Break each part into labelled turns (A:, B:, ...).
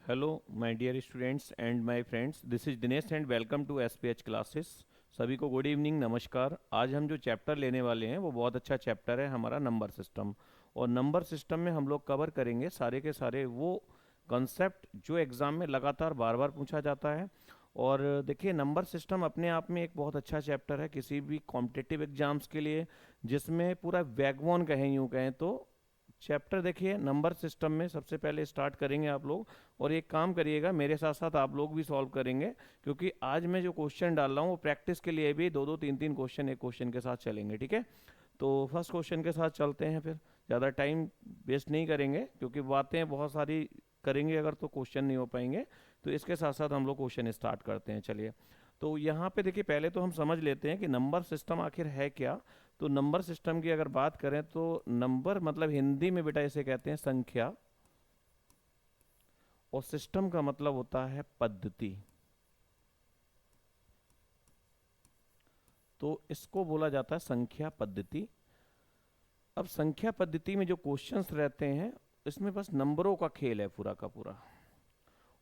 A: Hello my dear students and my friends, this is Dinesh and welcome to SPH classes. सभी को good evening, नमस्कार। आज हम जो चैप्टर लेने वाले हैं वो बहुत अच्छा चैप्टर है हमारा, नंबर सिस्टम। और नंबर सिस्टम में हम लोग कवर करेंगे सारे के सारे वो कॉन्सेप्ट जो एग्ज़ाम में लगातार बार बार पूछा जाता है। और देखिए, नंबर सिस्टम अपने आप में एक बहुत अच्छा चैप्टर है किसी भी कॉम्पिटिटिव एग्जाम्स के लिए, जिसमें पूरा बैकबोन कहें, यूँ कहें तो चैप्टर। देखिए, नंबर सिस्टम में सबसे पहले स्टार्ट करेंगे आप लोग, और एक काम करिएगा, मेरे साथ साथ आप लोग भी सॉल्व करेंगे, क्योंकि आज मैं जो क्वेश्चन डाल रहा हूँ वो प्रैक्टिस के लिए भी दो दो तीन तीन क्वेश्चन एक क्वेश्चन के साथ चलेंगे, ठीक है। तो फर्स्ट क्वेश्चन के साथ चलते हैं, फिर ज़्यादा टाइम वेस्ट नहीं करेंगे, क्योंकि बातें बहुत सारी करेंगे अगर तो क्वेश्चन नहीं हो पाएंगे। तो इसके साथ साथ हम लोग क्वेश्चन स्टार्ट करते हैं, चलिए। तो यहाँ पे देखिए, पहले तो हम समझ लेते हैं कि नंबर सिस्टम आखिर है क्या। तो नंबर सिस्टम की अगर बात करें तो नंबर मतलब हिंदी में बेटा इसे कहते हैं संख्या, और सिस्टम का मतलब होता है पद्धति। तो इसको बोला जाता है संख्या पद्धति। अब संख्या पद्धति में जो क्वेश्चंस रहते हैं, इसमें बस नंबरों का खेल है पूरा का पूरा।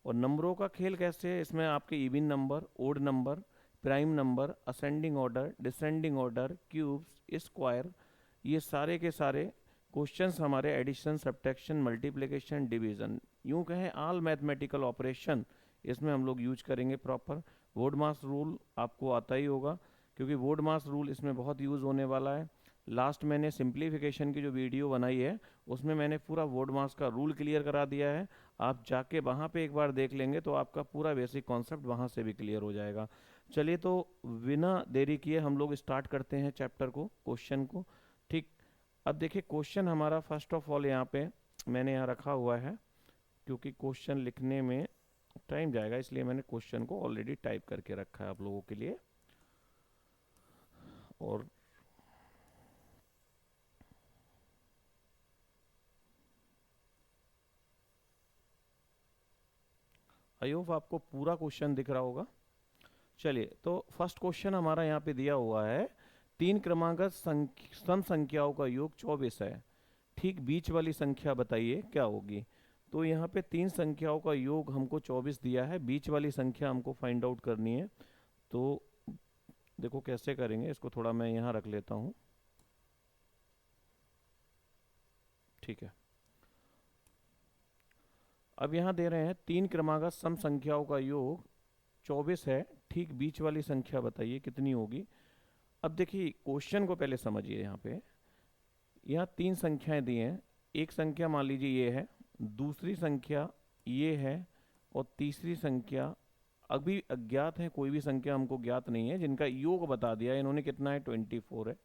A: और नंबरों का खेल कैसे है, इसमें आपके even number, odd number, prime number, ascending order, descending order, cubes, square, ये सारे के सारे क्वेश्चंस हमारे एडिशन, सब्ट्रैक्शन, मल्टीप्लिकेशन, डिवीजन, यूं कहें ऑल मैथमेटिकल ऑपरेशन, इसमें हम लोग यूज करेंगे प्रॉपर। वोड मास रूल आपको आता ही होगा, क्योंकि वोड मास रूल इसमें बहुत यूज़ होने वाला है। लास्ट मैंने सिंप्लीफिकेशन की जो वीडियो बनाई है उसमें मैंने पूरा वोड मास का रूल क्लियर करा दिया है। आप जाके वहाँ पे एक बार देख लेंगे तो आपका पूरा बेसिक कॉन्सेप्ट वहाँ से भी क्लियर हो जाएगा। चलिए, तो बिना देरी किए हम लोग स्टार्ट करते हैं चैप्टर को, क्वेश्चन को, ठीक। अब देखिए, क्वेश्चन हमारा फर्स्ट ऑफ ऑल यहाँ पे मैंने यहाँ रखा हुआ है, क्योंकि क्वेश्चन लिखने में टाइम जाएगा, इसलिए मैंने क्वेश्चन को ऑलरेडी टाइप करके रखा है आप लोगों के लिए। और आई होप आपको पूरा क्वेश्चन दिख रहा होगा। चलिए, तो फर्स्ट क्वेश्चन हमारा यहाँ पे दिया हुआ है, तीन क्रमांकगत सम संख्याओं का योग 24 है, ठीक बीच वाली संख्या बताइए क्या होगी। तो यहाँ पे तीन संख्याओं का योग हमको 24 दिया है, बीच वाली संख्या हमको फाइंड आउट करनी है। तो देखो कैसे करेंगे, इसको थोड़ा मैं यहाँ रख लेता हूँ, ठीक है। अब यहाँ दे रहे हैं तीन क्रमांकगत सम संख्याओं का योग 24 है, ठीक बीच वाली संख्या बताइए कितनी होगी। अब देखिए, क्वेश्चन को पहले समझिए। यहाँ पे यहाँ तीन संख्याएं दी हैं, एक संख्या मान लीजिए ये है, दूसरी संख्या ये है, और तीसरी संख्या अभी अज्ञात है, कोई भी संख्या हमको ज्ञात नहीं है, जिनका योग बता दिया इन्होंने, कितना है 24 है।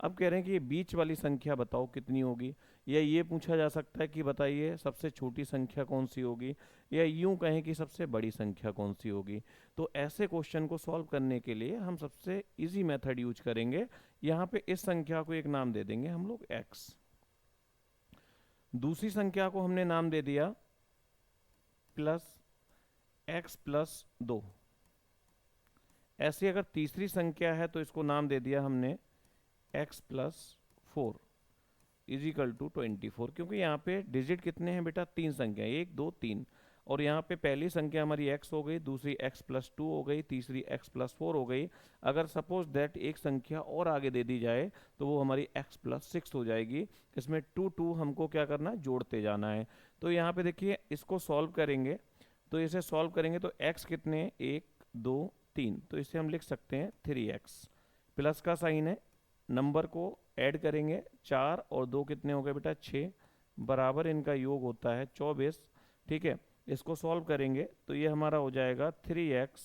A: अब कह रहे हैं कि ये बीच वाली संख्या बताओ कितनी होगी, या ये पूछा जा सकता है कि बताइए सबसे छोटी संख्या कौन सी होगी, या यूं कहें कि सबसे बड़ी संख्या कौन सी होगी। तो ऐसे क्वेश्चन को सॉल्व करने के लिए हम सबसे इजी मेथड यूज करेंगे। यहाँ पे इस संख्या को एक नाम दे देंगे हम लोग x, दूसरी संख्या को हमने नाम दे दिया प्लस x+2। ऐसी अगर तीसरी संख्या है तो इसको नाम दे दिया हमने x+4 इजिकल टू 24, क्योंकि यहाँ पे डिजिट कितने हैं बेटा, तीन संख्या, 1 2 3। और यहाँ पे पहली संख्या हमारी x हो गई, दूसरी x+2 हो गई, तीसरी x+4 हो गई। अगर सपोज दैट एक संख्या और आगे दे दी जाए तो वो हमारी x+6 हो जाएगी। इसमें टू टू हमको क्या करना है, जोड़ते जाना है। तो यहाँ पे देखिए, इसको सॉल्व करेंगे, तो इसे सॉल्व करेंगे तो x कितने, 1 2 3, तो इसे हम लिख सकते हैं 3x। प्लस का साइन है, नंबर को ऐड करेंगे, 4 और 2 कितने हो गए बेटा, 6, बराबर इनका योग होता है 24, ठीक है। इसको सॉल्व करेंगे तो ये हमारा हो जाएगा 3x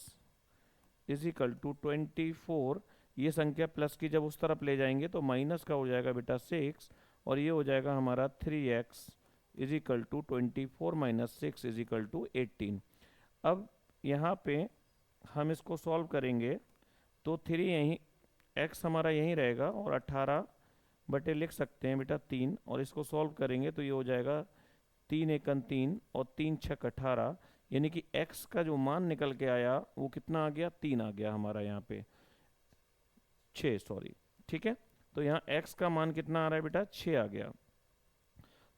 A: इजिकल टू 24। ये संख्या प्लस की जब उस तरफ ले जाएंगे तो माइनस का हो जाएगा बेटा 6, और ये हो जाएगा हमारा 3x equal to 24 minus 6 equal to 18। अब यहाँ पे हम इसको सॉल्व करेंगे तो 3 यहीं, x हमारा यहीं रहेगा, और 18 बटे लिख सकते हैं बेटा 3, और इसको सॉल्व करेंगे तो ये हो जाएगा 3 एकन 3 और 3 छक 18, यानी कि x का जो मान निकल के आया वो कितना आ गया, 3 आ गया हमारा यहाँ पे, 6 सॉरी, ठीक है। तो यहाँ x का मान कितना आ रहा है बेटा, 6 आ गया।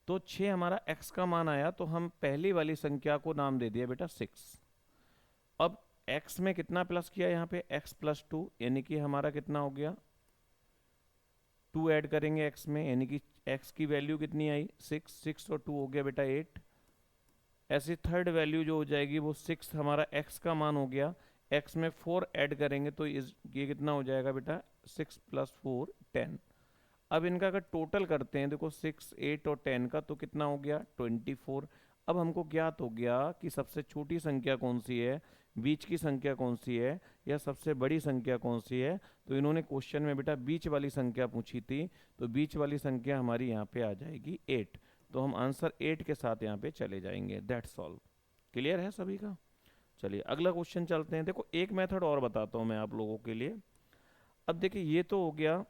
A: तो 6 हमारा x का मान आया, तो हम पहली वाली संख्या को नाम दे दिया बेटा 6। अब x में कितना प्लस किया यहाँ पे, x प्लस 2, यानी कि हमारा कितना हो गया, 2 ऐड करेंगे x में, यानी कि x की वैल्यू कितनी आई 6, 6 और 2 हो गया बेटा 8। ऐसी थर्ड वैल्यू जो हो जाएगी वो 6 हमारा x का मान हो गया, x में 4 ऐड करेंगे तो ये कितना हो जाएगा बेटा 6 प्लस 4 10। अब इनका अगर टोटल करते हैं देखो 6, 8 और 10 का, तो कितना हो गया 24। अब हमको ज्ञात हो गया कि सबसे छोटी संख्या कौन सी है, बीच की संख्या कौन सी है, या सबसे बड़ी संख्या कौन सी है। तो इन्होंने क्वेश्चन में बेटा बीच वाली संख्या पूछी थी, तो बीच वाली संख्या हमारी यहाँ पे आ जाएगी 8। तो हम आंसर 8 के साथ यहाँ पे चले जाएंगे। That's all. क्लियर है सभी का? चलिए अगला क्वेश्चन चलते हैं। देखो एक मेथड और बताता हूँ मैं आप लोगों के लिए। अब देखिए ये तो हो गया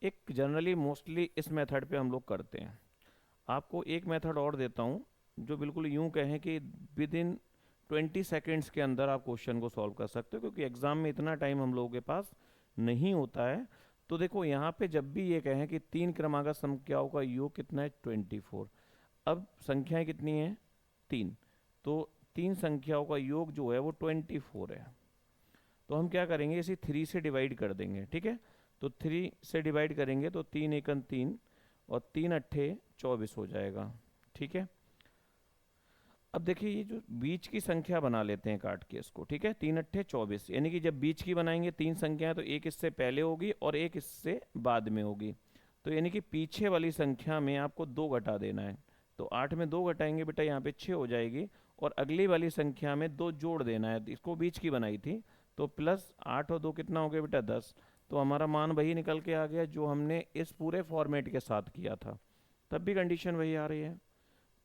A: एक, जनरली मोस्टली इस मेथड पे हम लोग करते हैं। आपको एक मेथड और देता हूँ जो बिल्कुल यूं कहें कि विद इन 20 सेकेंड्स के अंदर आप क्वेश्चन को सॉल्व कर सकते हो, क्योंकि एग्जाम में इतना टाइम हम लोगों के पास नहीं होता है। तो देखो यहाँ पे जब भी ये कहें कि 3 क्रमागत संख्याओं का योग कितना है 24। अब संख्याएं कितनी हैं 3, तो 3 संख्याओं का योग जो है वो 24 है। तो हम क्या करेंगे, इसे 3 से डिवाइड कर देंगे। ठीक है, तो 3 से डिवाइड करेंगे तो 3 एकन 3 और 3 अट्ठे 24 हो जाएगा। ठीक है, अब देखिए ये जो बीच की संख्या बना लेते हैं काट के इसको। ठीक है, 3 अट्ठे 24, यानी कि जब बीच की बनाएंगे 3 संख्याएं तो एक इससे पहले होगी और एक इससे बाद में होगी। तो यानी कि पीछे वाली संख्या में आपको 2 घटा देना है। तो 8 में 2 घटाएंगे बेटा यहाँ पे 6 हो जाएगी, और अगली वाली संख्या में 2 जोड़ देना है, इसको बीच की बनाई थी। तो प्लस 8 और 2 कितना हो गया बेटा 10। तो हमारा मान वही निकल के आ गया जो हमने इस पूरे फॉर्मेट के साथ किया था, तब भी कंडीशन वही आ रही है।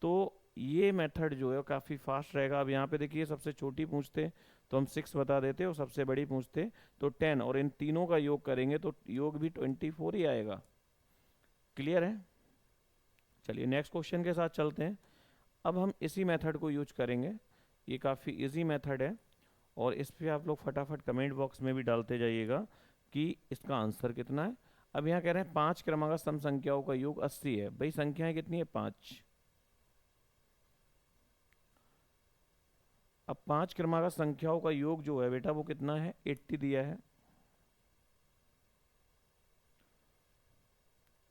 A: तो ये मेथड जो है काफ़ी फास्ट रहेगा। अब यहाँ पे देखिए सबसे छोटी पूछते तो हम 6 बता देते, और सबसे बड़ी पूछते तो 10, और इन तीनों का योग करेंगे तो योग भी 24 ही आएगा। क्लियर है? चलिए नेक्स्ट क्वेश्चन के साथ चलते हैं। अब हम इसी मेथड को यूज करेंगे, ये काफ़ी इजी मेथड है, और इस पर आप लोग फटाफट कमेंट बॉक्स में भी डालते जाइएगा कि इसका आंसर कितना है। अब यहाँ कह रहे हैं 5 क्रमागत सम संख्याओं का योग 80 है। भाई संख्याएं कितनी है 5। अब 5 क्रमागत संख्याओं का योग जो है बेटा वो कितना है 80 दिया है।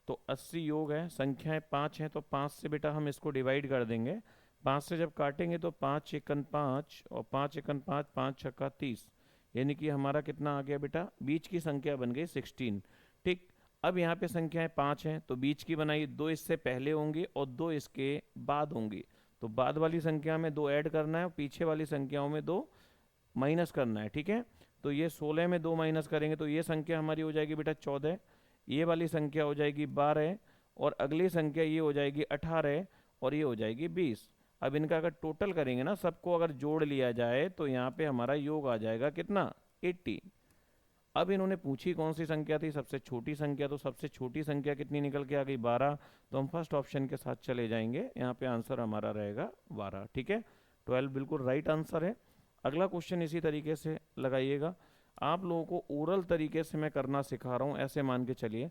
A: तो 80 योग है, संख्याएं 5 हैं, तो 5 से बेटा हम इसको डिवाइड कर देंगे। 5 से जब काटेंगे तो 5 एकन 5 और 5 एकन 5, 5 छक्का 30, यानी कि हमारा कितना आ गया बेटा, बीच की संख्या बन गई 16। ठीक, अब यहाँ पे संख्याएं 5 हैं तो बीच की बनाई, 2 इससे पहले होंगी और 2 इसके बाद होंगी। तो बाद वाली संख्या में 2 ऐड करना है और पीछे वाली संख्याओं में 2 माइनस करना है। ठीक है, तो ये 16 में 2 माइनस करेंगे तो ये संख्या हमारी हो जाएगी बेटा 14, ये वाली संख्या हो जाएगी 12, और अगली संख्या ये हो जाएगी 18, और ये हो जाएगी 20। अब इनका अगर टोटल करेंगे ना, सबको अगर जोड़ लिया जाए तो यहाँ पे हमारा योग आ जाएगा कितना 80। अब इन्होंने पूछी कौन सी संख्या थी, सबसे छोटी संख्या, तो सबसे छोटी संख्या कितनी निकल के आ गई 12। तो हम फर्स्ट ऑप्शन के साथ चले जाएंगे, यहाँ पे आंसर हमारा रहेगा 12। ठीक है, 12 बिल्कुल राइट आंसर है। अगला क्वेश्चन इसी तरीके से लगाइएगा। आप लोगों को ओरल तरीके से मैं करना सिखा रहा हूँ, ऐसे मान के चलिए,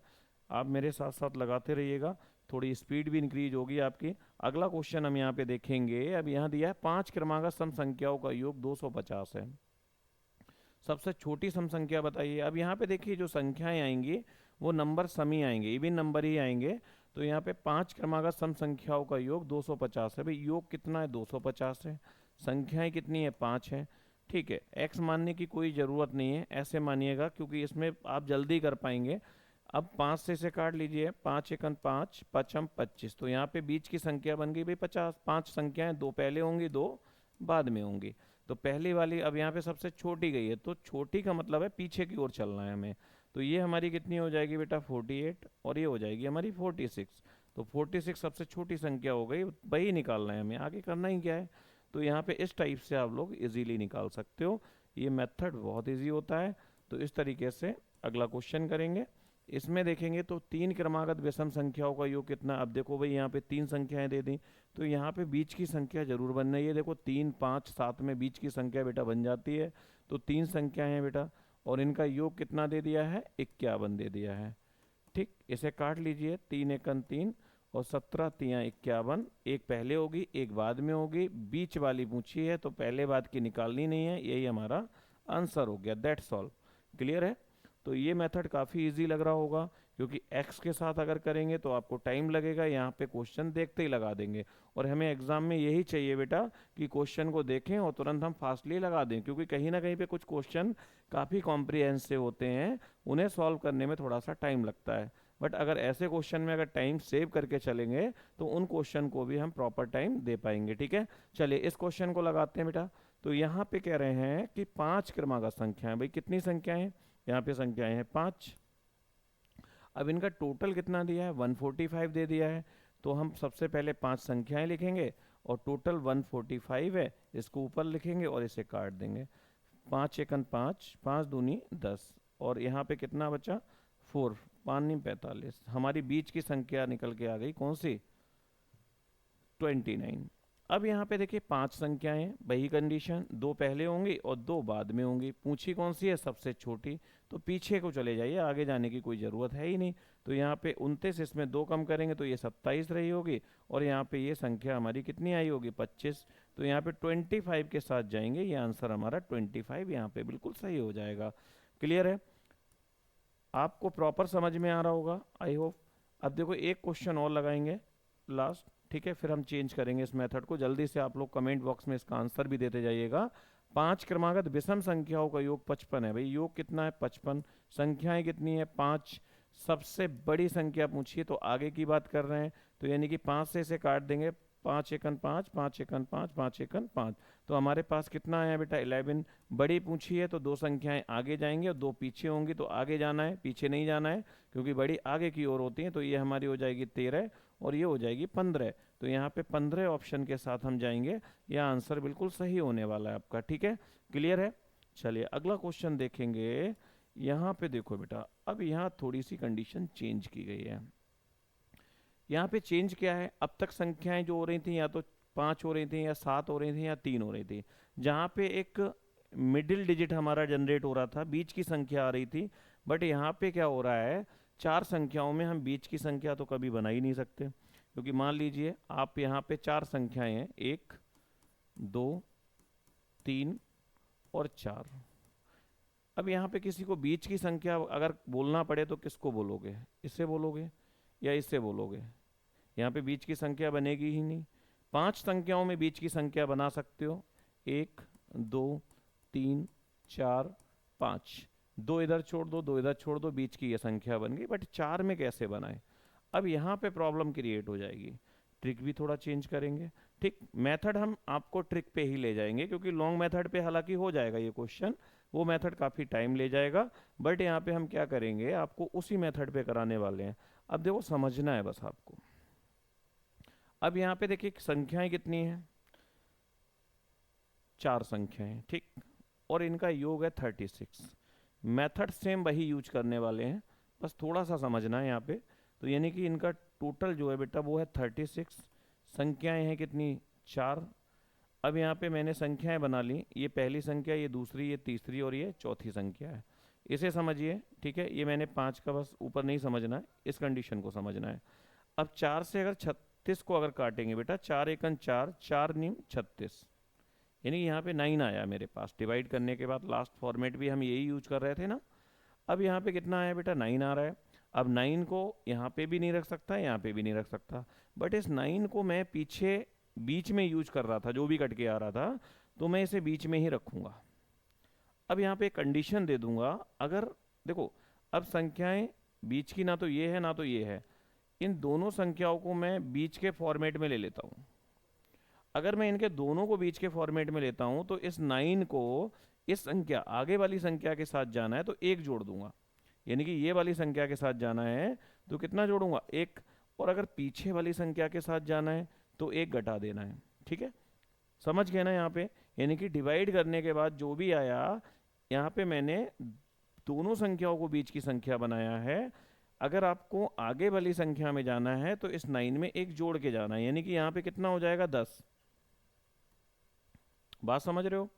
A: आप मेरे साथ साथ लगाते रहिएगा, थोड़ी स्पीड भी इंक्रीज होगी आपकी। अगला क्वेश्चन हम यहाँ पे देखेंगे। अब यहाँ दिया है 5 क्रमागत सम संख्याओं का योग 250 है। सबसे छोटी सम संख्या बताइए। अब यहाँ पे देखिए जो संख्याएं आएंगी वो नंबर सम ही आएंगे, इवन नंबर ही आएंगे। तो यहाँ पे 5 क्रमागत सम संख्याओं का योग 250 है। भाई योग कितना है 250 है, संख्याएं कितनी है 5 है। ठीक है, x मानने की कोई ज़रूरत नहीं है, ऐसे मानिएगा क्योंकि इसमें आप जल्दी कर पाएंगे। अब 5 से इसे काट लीजिए, 5 एकन 5, पचम 25, तो यहाँ पे बीच की संख्या बन गई भाई 50। 5 संख्याएं, 2 पहले होंगी 2 बाद में होंगी। तो पहली वाली अब यहाँ पे सबसे छोटी गई है, तो छोटी का मतलब है पीछे की ओर चलना है हमें। तो ये हमारी कितनी हो जाएगी बेटा 48, और ये हो जाएगी हमारी 46। तो 46 सबसे छोटी संख्या हो गई, वही निकालना है हमें, आगे करना ही क्या है। तो यहाँ पे इस टाइप से आप लोग इजीली निकाल सकते हो, ये मेथड बहुत इजी होता है। तो इस तरीके से अगला क्वेश्चन करेंगे। इसमें देखेंगे तो 3 क्रमागत विषम संख्याओं का योग कितना। अब देखो भाई यहाँ पे 3 संख्याएं दे दी, तो यहाँ पे बीच की संख्या जरूर बन रही है। देखो 3, 5, 7 में बीच की संख्या बेटा बन जाती है। तो 3 संख्याएं हैं बेटा, और इनका योग कितना दे दिया है 51 दे दिया है। ठीक, इसे काट लीजिए, 3 एकन 3 और 17 तियाँ 51, एक पहले होगी एक बाद में होगी, बीच वाली पूछी है तो पहले बाद की निकालनी नहीं है, यही हमारा आंसर हो गया, दैट्स ऑल। क्लियर है? तो ये मेथड काफ़ी इजी लग रहा होगा, क्योंकि x के साथ अगर करेंगे तो आपको टाइम लगेगा, यहाँ पे क्वेश्चन देखते ही लगा देंगे। और हमें एग्जाम में यही चाहिए बेटा कि क्वेश्चन को देखें और तुरंत हम फास्टली लगा दें, क्योंकि कहीं ना कहीं पे कुछ क्वेश्चन काफ़ी कॉम्प्रिहेंसिव होते हैं, उन्हें सॉल्व करने में थोड़ा सा टाइम लगता है। बट अगर ऐसे क्वेश्चन में अगर टाइम सेव करके चलेंगे तो उन क्वेश्चन को भी हम प्रॉपर टाइम दे पाएंगे। ठीक है, चलिए इस क्वेश्चन को लगाते हैं बेटा। तो यहाँ पे कह रहे हैं कि 5 क्रमागत संख्या है। भाई कितनी संख्याएं हैं? यहाँ पे संख्याएं हैं 5। अब इनका टोटल कितना दिया है? 145 दे दिया है। तो हम सबसे पहले 5 संख्याएं लिखेंगे और टोटल 145 है, इसको ऊपर लिखेंगे और इसे काट देंगे। 5 एकन 5, 5 दूनी 10, और यहाँ पे कितना बचा? 4, 5 नहीं 45। हमारी बीच की संख्या निकल के आ गई कौन सी? 29। अब यहाँ पे देखिए 5 संख्याएं, वही कंडीशन, 2 पहले होंगी और 2 बाद में होंगी। पूछी कौन सी है? सबसे छोटी। तो पीछे को चले जाइए, आगे जाने की कोई ज़रूरत है ही नहीं। तो यहाँ पे 29, इसमें 2 कम करेंगे तो ये 27 रही होगी, और यहाँ पे ये संख्या हमारी कितनी आई होगी? 25। तो यहाँ पे 25 के साथ जाएंगे, ये आंसर हमारा 25 यहाँ पे बिल्कुल सही हो जाएगा। क्लियर है? आपको प्रॉपर समझ में आ रहा होगा, आई होप। अब देखो एक क्वेश्चन और लगाएंगे लास्ट, ठीक है, फिर हम चेंज करेंगे इस मेथड को। जल्दी से आप लोग कमेंट बॉक्स में इसका आंसर भी देते जाइएगा। 5 क्रमागत विषम संख्याओं का योग 55 है। भाई योग कितना है? 55। संख्याएं कितनी है? 5। सबसे बड़ी संख्या पूछिए तो आगे की बात कर रहे हैं, तो यानी कि 5 से इसे काट देंगे। 5 एकन 5, 5 एकन 5, 5 एकन 5। तो हमारे पास कितना आया बेटा? 11। बड़ी पूछी है तो 2 संख्याएं आगे जाएंगे और 2 पीछे होंगी, तो आगे जाना है, पीछे नहीं जाना है, क्योंकि बड़ी आगे की ओर होती है। तो ये हमारी हो जाएगी 13 और ये हो जाएगी 15। तो यहाँ पे 15 ऑप्शन के साथ हम जाएंगे, यह आंसर बिल्कुल सही होने वाला है आपका। ठीक है, क्लियर है? चलिए अगला क्वेश्चन देखेंगे। यहाँ पे देखो बेटा, अब यहाँ थोड़ी सी कंडीशन चेंज की गई है। यहाँ पे चेंज क्या है? अब तक संख्याएं जो हो रही थी या तो 5 हो रही थी या 7 हो रही थी या 3 हो रही थी, जहाँ पे एक मिडिल डिजिट हमारा जनरेट हो रहा था, बीच की संख्या आ रही थी। बट यहाँ पे क्या हो रहा है? 4 संख्याओं में हम बीच की संख्या तो कभी बना ही नहीं सकते, क्योंकि मान लीजिए आप यहाँ पे 4 संख्याएं हैं, 1 2 3 और 4। अब यहाँ पे किसी को बीच की संख्या अगर बोलना पड़े तो किसको बोलोगे? इससे बोलोगे या इससे बोलोगे? यहाँ पे बीच की संख्या बनेगी ही नहीं। 5 संख्याओं में बीच की संख्या बना सकते हो, 1 2 3 4 5। 2 इधर छोड़ दो, 2 इधर छोड़ दो, बीच की ये संख्या बन गई। बट 4 में कैसे बनाए? अब यहाँ पे प्रॉब्लम क्रिएट हो जाएगी, ट्रिक भी थोड़ा चेंज करेंगे। ठीक, मेथड हम आपको ट्रिक पे ही ले जाएंगे, क्योंकि लॉन्ग मेथड पे हालांकि हो जाएगा ये क्वेश्चन, वो मेथड काफ़ी टाइम ले जाएगा। बट यहाँ पे हम क्या करेंगे, आपको उसी मेथड पे कराने वाले हैं। अब देखो समझना है बस आपको। अब यहाँ पे देखिए संख्याएं कितनी हैं? 4 संख्याएं, ठीक, और इनका योग है 36। मेथड सेम वही यूज करने वाले हैं, बस थोड़ा सा समझना है यहाँ पे। तो यानी कि इनका टोटल जो है बेटा वो है 36। संख्याएं हैं कितनी? 4। अब यहाँ पे मैंने संख्याएं बना ली, ये पहली संख्या, ये दूसरी, ये तीसरी और ये चौथी संख्या है। इसे समझिए, ठीक है, ये मैंने 5 का बस ऊपर नहीं समझना है, इस कंडीशन को समझना है। अब 4 से अगर 36 को अगर काटेंगे बेटा, 4 एकन 4, 4 नीम 36, यानी कि यहाँ पे 9 आया मेरे पास। डिवाइड करने के बाद लास्ट फॉर्मेट भी हम यही यूज कर रहे थे ना। अब यहाँ पे कितना आया बेटा? 9 आ रहा है। अब 9 को यहाँ पे भी नहीं रख सकता, यहाँ पे भी नहीं रख सकता, बट इस 9 को मैं पीछे बीच में यूज कर रहा था, जो भी कट के आ रहा था, तो मैं इसे बीच में ही रखूंगा। अब यहाँ पे कंडीशन दे दूंगा, अगर देखो अब संख्याएं बीच की ना तो ये है ना तो ये है, इन दोनों संख्याओं को मैं बीच के फॉर्मेट में ले लेता हूँ। अगर मैं इनके दोनों को बीच के फॉर्मेट में लेता हूँ तो इस 9 को इस संख्या आगे वाली संख्या के साथ जाना है तो 1 जोड़ दूंगा, यानी कि ये वाली संख्या के साथ जाना है तो कितना जोड़ूंगा? 1। और अगर पीछे वाली संख्या के साथ जाना है तो 1 घटा देना है। ठीक है, समझ गए ना यहाँ पे? यानी कि डिवाइड करने के बाद जो भी आया, यहाँ पे मैंने दोनों संख्याओं को बीच की संख्या बनाया है। अगर आपको आगे वाली संख्या में जाना है तो इस 9 में 1 जोड़ के जाना है, यानी कि यहाँ पे कितना हो जाएगा? 10। बात समझ रहे हो?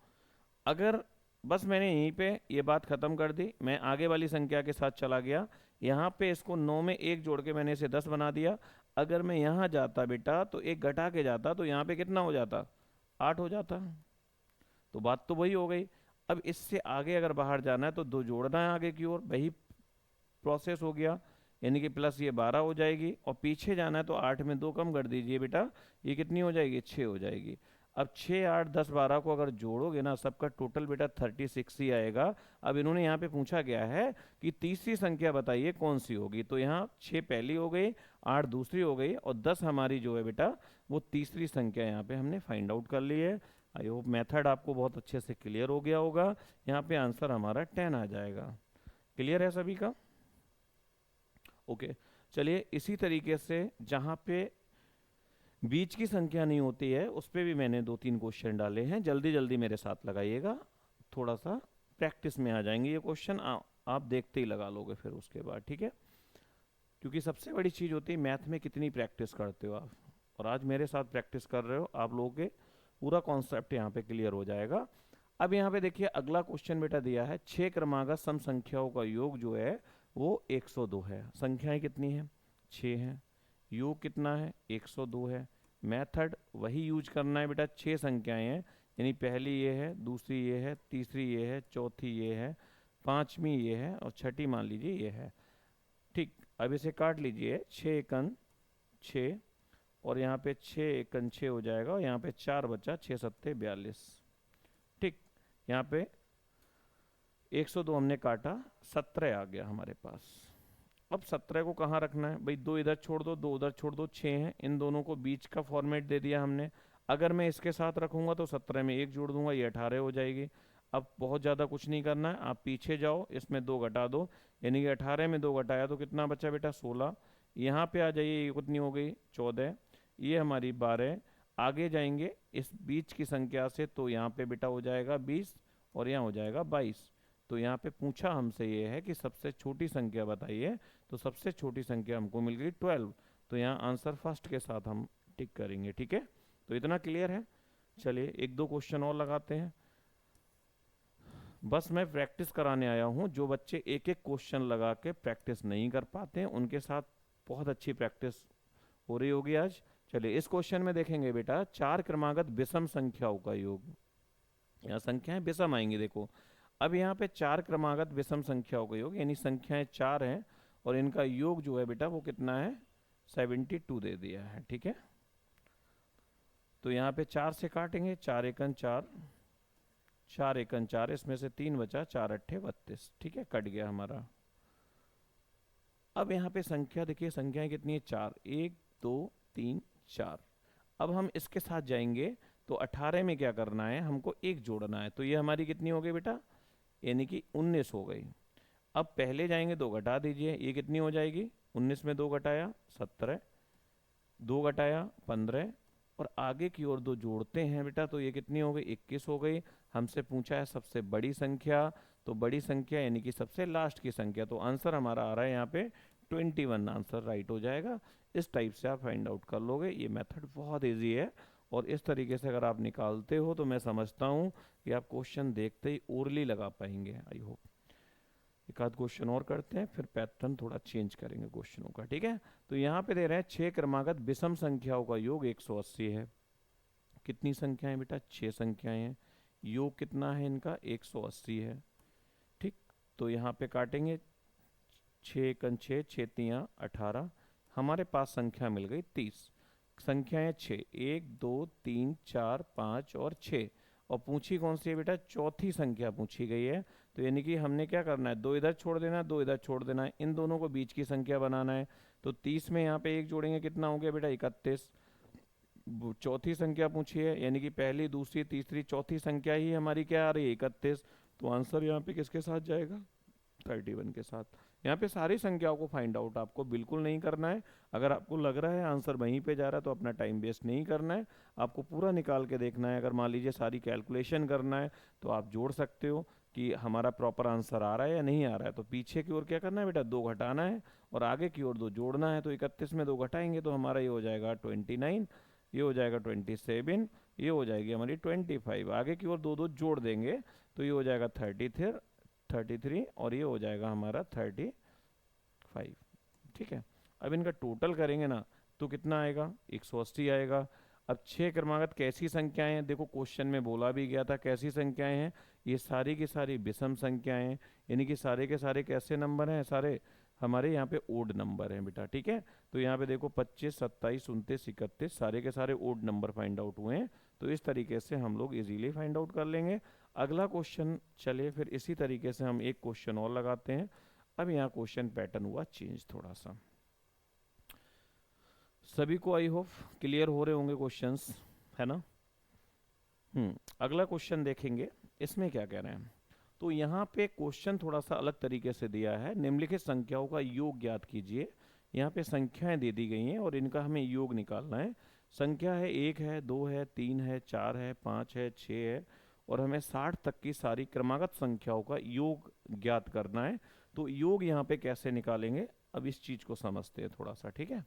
A: अगर बस मैंने यहीं पे ये बात खत्म कर दी, मैं आगे वाली संख्या के साथ चला गया, यहाँ पे इसको 9 में 1 जोड़ के मैंने इसे 10 बना दिया। अगर मैं यहाँ जाता बेटा तो 1 घटा के जाता तो यहाँ पे कितना हो जाता, 8 हो जाता। तो बात तो वही हो गई। अब इससे आगे अगर बाहर जाना है तो 2 जोड़ना है आगे की ओर, वही प्रोसेस हो गया, यानी कि प्लस ये 12 हो जाएगी। और पीछे जाना है तो 8 में 2 कम कर दीजिए बेटा, ये कितनी हो जाएगी, 6 हो जाएगी। अब 6, 8, 10, 12 को अगर जोड़ोगे ना, सबका टोटल बेटा 36 ही आएगा। अब इन्होंने यहाँ पे पूछा गया है कि तीसरी संख्या बताइए कौन सी होगी, तो यहाँ 6 पहली हो गई, 8 दूसरी हो गई, और 10 हमारी जो है बेटा वो तीसरी संख्या यहाँ पे हमने फाइंड आउट कर ली है। आई होप मेथड आपको बहुत अच्छे से क्लियर हो गया होगा। यहाँ पे आंसर हमारा 10 आ जाएगा। क्लियर है सभी का? ओके चलिए, इसी तरीके से जहाँ पे बीच की संख्या नहीं होती है उस पर भी मैंने 2-3 क्वेश्चन डाले हैं। जल्दी जल्दी मेरे साथ लगाइएगा, थोड़ा सा प्रैक्टिस में आ जाएंगे ये क्वेश्चन, आप देखते ही लगा लोगे फिर उसके बाद, ठीक है? क्योंकि सबसे बड़ी चीज़ होती है मैथ में कितनी प्रैक्टिस करते हो आप। और आज मेरे साथ प्रैक्टिस कर रहे हो, आप लोगों के पूरा कॉन्सेप्ट यहाँ पे क्लियर हो जाएगा। अब यहाँ पे देखिए अगला क्वेश्चन बेटा दिया है, 6 क्रमागत सम संख्याओं का योग जो है वो 102 है। संख्याएं कितनी हैं, 6 हैं। योग कितना है, 102 है। मेथड वही यूज करना है बेटा, 6 संख्याएं हैं, यानी पहली ये है, दूसरी ये है, तीसरी ये है, चौथी ये है, पांचवी ये है, और छठी मान लीजिए ये है। ठीक, अब इसे काट लीजिए, 6 एकन 6, और यहाँ पे 6 एकन 6 हो जाएगा, और यहाँ पे 4 बचा, 6 सत्ते 42। ठीक, यहाँ पे 102 हमने काटा, 17 आ गया हमारे पास। अब 17 को कहाँ रखना है भाई, 2 इधर छोड़ दो, 2 उधर छोड़ दो, 6 हैं, इन दोनों को बीच का फॉर्मेट दे दिया हमने। अगर मैं इसके साथ रखूंगा तो 17 में 1 जोड़ दूंगा, ये 18 हो जाएगी। अब बहुत ज़्यादा कुछ नहीं करना है, आप पीछे जाओ, इसमें 2 घटा दो, यानी कि 18 में 2 घटाया तो कितना बचा बेटा, 16। यहाँ पे आ जाइए, ये कितनी हो गई, 14, ये हमारी 12। आगे जाएंगे इस बीच की संख्या से तो यहाँ पे बेटा हो जाएगा 20, और यहाँ हो जाएगा 22। तो यहाँ पे पूछा हमसे ये है कि सबसे छोटी संख्या बताइए, तो सबसे छोटी संख्या हमको मिल गई 12। तो यहाँ आंसर फर्स्ट के साथ हम टिक करेंगे, ठीक है? तो इतना क्लियर है। चलिए 1-2 क्वेश्चन और लगाते हैं। बस मैं प्रैक्टिस कराने आया हूँ, जो बच्चे एक एक क्वेश्चन लगा के प्रैक्टिस नहीं कर पाते हैं उनके साथ बहुत अच्छी प्रैक्टिस हो रही होगी आज। चलिए इस क्वेश्चन में देखेंगे बेटा, 4 क्रमागत विषम संख्याओं का योग। यहाँ संख्याएं विषम आएंगी, देखो। अब यहाँ पे 4 क्रमागत विषम संख्याओं का योग, यानी संख्याएं 4 हैं और इनका योग जो है बेटा वो कितना है, 72 दे दिया है, ठीक है? तो यहाँ पे 4 से काटेंगे, 4 एकन 4, 4 एकन 4, इसमें से 3 बचा, 4 अट्ठे 32, ठीक है, कट गया हमारा। अब यहाँ पे संख्या देखिए, संख्याएं कितनी है, 4, 1 2 3 4। अब हम इसके साथ जाएंगे तो 18 में क्या करना है, हमको 1 जोड़ना है, तो ये हमारी कितनी हो गई बेटा, यानी कि 19 हो गई। अब पहले जाएंगे 2 घटा दीजिए, ये कितनी हो जाएगी, 19 में 2 घटाया 17, 2 घटाया 15, और आगे की ओर 2 जोड़ते हैं बेटा तो ये कितनी हो गई, 21 हो गई। हमसे पूछा है सबसे बड़ी संख्या, तो बड़ी संख्या यानी कि सबसे लास्ट की संख्या, तो आंसर हमारा आ रहा है यहाँ पे 21, आंसर राइट हो जाएगा। इस टाइप से आप फाइंड आउट कर लोगे, ये मेथड बहुत ईजी है, और इस तरीके से अगर आप निकालते हो तो मैं समझता हूँ कि आप क्वेश्चन देखते ही ओरली लगा पाएंगे। I hope. एक आध क्वेश्चन और करते हैं, फिर पैटर्न थोड़ा चेंज करेंगे क्वेश्चनों का, ठीक है? तो यहाँ पे दे रहे हैं 6 क्रमागत विषम संख्याओं का योग 180 है। कितनी संख्याएं बेटा, 6 संख्याएं हैं, योग कितना है इनका, 180 है, ठीक? तो यहाँ पे काटेंगे, 6 एकन 6, 6 तियाँ 18, हमारे पास संख्या मिल गई 30। संख्याएं 6, 1 2 3 4 5 और 6, और पूछी कौन सी है बेटा, चौथी संख्या पूछी गई है। तो यानी कि हमने क्या करना है, 2 इधर छोड़ देना है, 2 इधर छोड़ देना है, इन दोनों को बीच की संख्या बनाना है। तो 30 में यहाँ पे 1 जोड़ेंगे, कितना हो गया बेटा, 31। चौथी संख्या पूछी है, यानी कि पहली दूसरी तीसरी चौथी संख्या ही हमारी क्या आ रही है, 31। तो आंसर यहाँ पे किसके साथ जाएगा, 31 के साथ। यहाँ पे सारी संख्याओं को फाइंड आउट आपको बिल्कुल नहीं करना है। अगर आपको लग रहा है आंसर वहीं पे जा रहा है तो अपना टाइम वेस्ट नहीं करना है, आपको पूरा निकाल के देखना है। अगर मान लीजिए सारी कैलकुलेशन करना है तो आप जोड़ सकते हो कि हमारा प्रॉपर आंसर आ रहा है या नहीं आ रहा है। तो पीछे की ओर क्या करना है बेटा, 2 घटाना है, और आगे की ओर 2 जोड़ना है। तो 31 में 2 घटाएंगे तो हमारा ये हो जाएगा 29, ये हो जाएगा 27, ये हो जाएगी हमारी 25। आगे की ओर 2 जोड़ देंगे तो ये हो जाएगा 33, और ये हो जाएगा हमारा 35। 5। ठीक है, अब इनका टोटल करेंगे ना तो कितना आएगा, 180 आएगा। अब 6 क्रमागत कैसी संख्याएं हैं, देखो क्वेश्चन में बोला भी गया था कैसी संख्याएं हैं, ये सारी की सारी विषम संख्याएं हैं, यानी कि सारे के सारे कैसे नंबर हैं, सारे हमारे यहाँ पे ओड नंबर हैं बेटा। ठीक है, तो यहाँ पे देखो 25, 27, 29, 31 सारे के सारे ओड नंबर फाइंड आउट हुए हैं। तो इस तरीके से हम लोग इजीली फाइंड आउट कर लेंगे। अगला क्वेश्चन चलिए फिर इसी तरीके से हम एक क्वेश्चन और लगाते हैं। अब यहाँ क्वेश्चन पैटर्न हुआ चेंज थोड़ा सा, सभी को आई होप क्लियर हो रहे होंगे क्वेश्चंस, है ना। अगला क्वेश्चन देखेंगे, इसमें क्या कह रहे हैं। तो यहाँ पे क्वेश्चन थोड़ा सा अलग तरीके से दिया है, निम्नलिखित संख्याओं का योग ज्ञात कीजिए। यहाँ पे संख्याएं दे दी गई हैं और इनका हमें योग निकालना है। संख्या है 1 है, 2 है, 3 है, 4 है, 5 है, 6 है, और हमें 60 तक की सारी क्रमागत संख्याओं का योग ज्ञात करना है। तो योग यहाँ पे कैसे निकालेंगे, अब इस चीज को समझते हैं थोड़ा सा। ठीक है,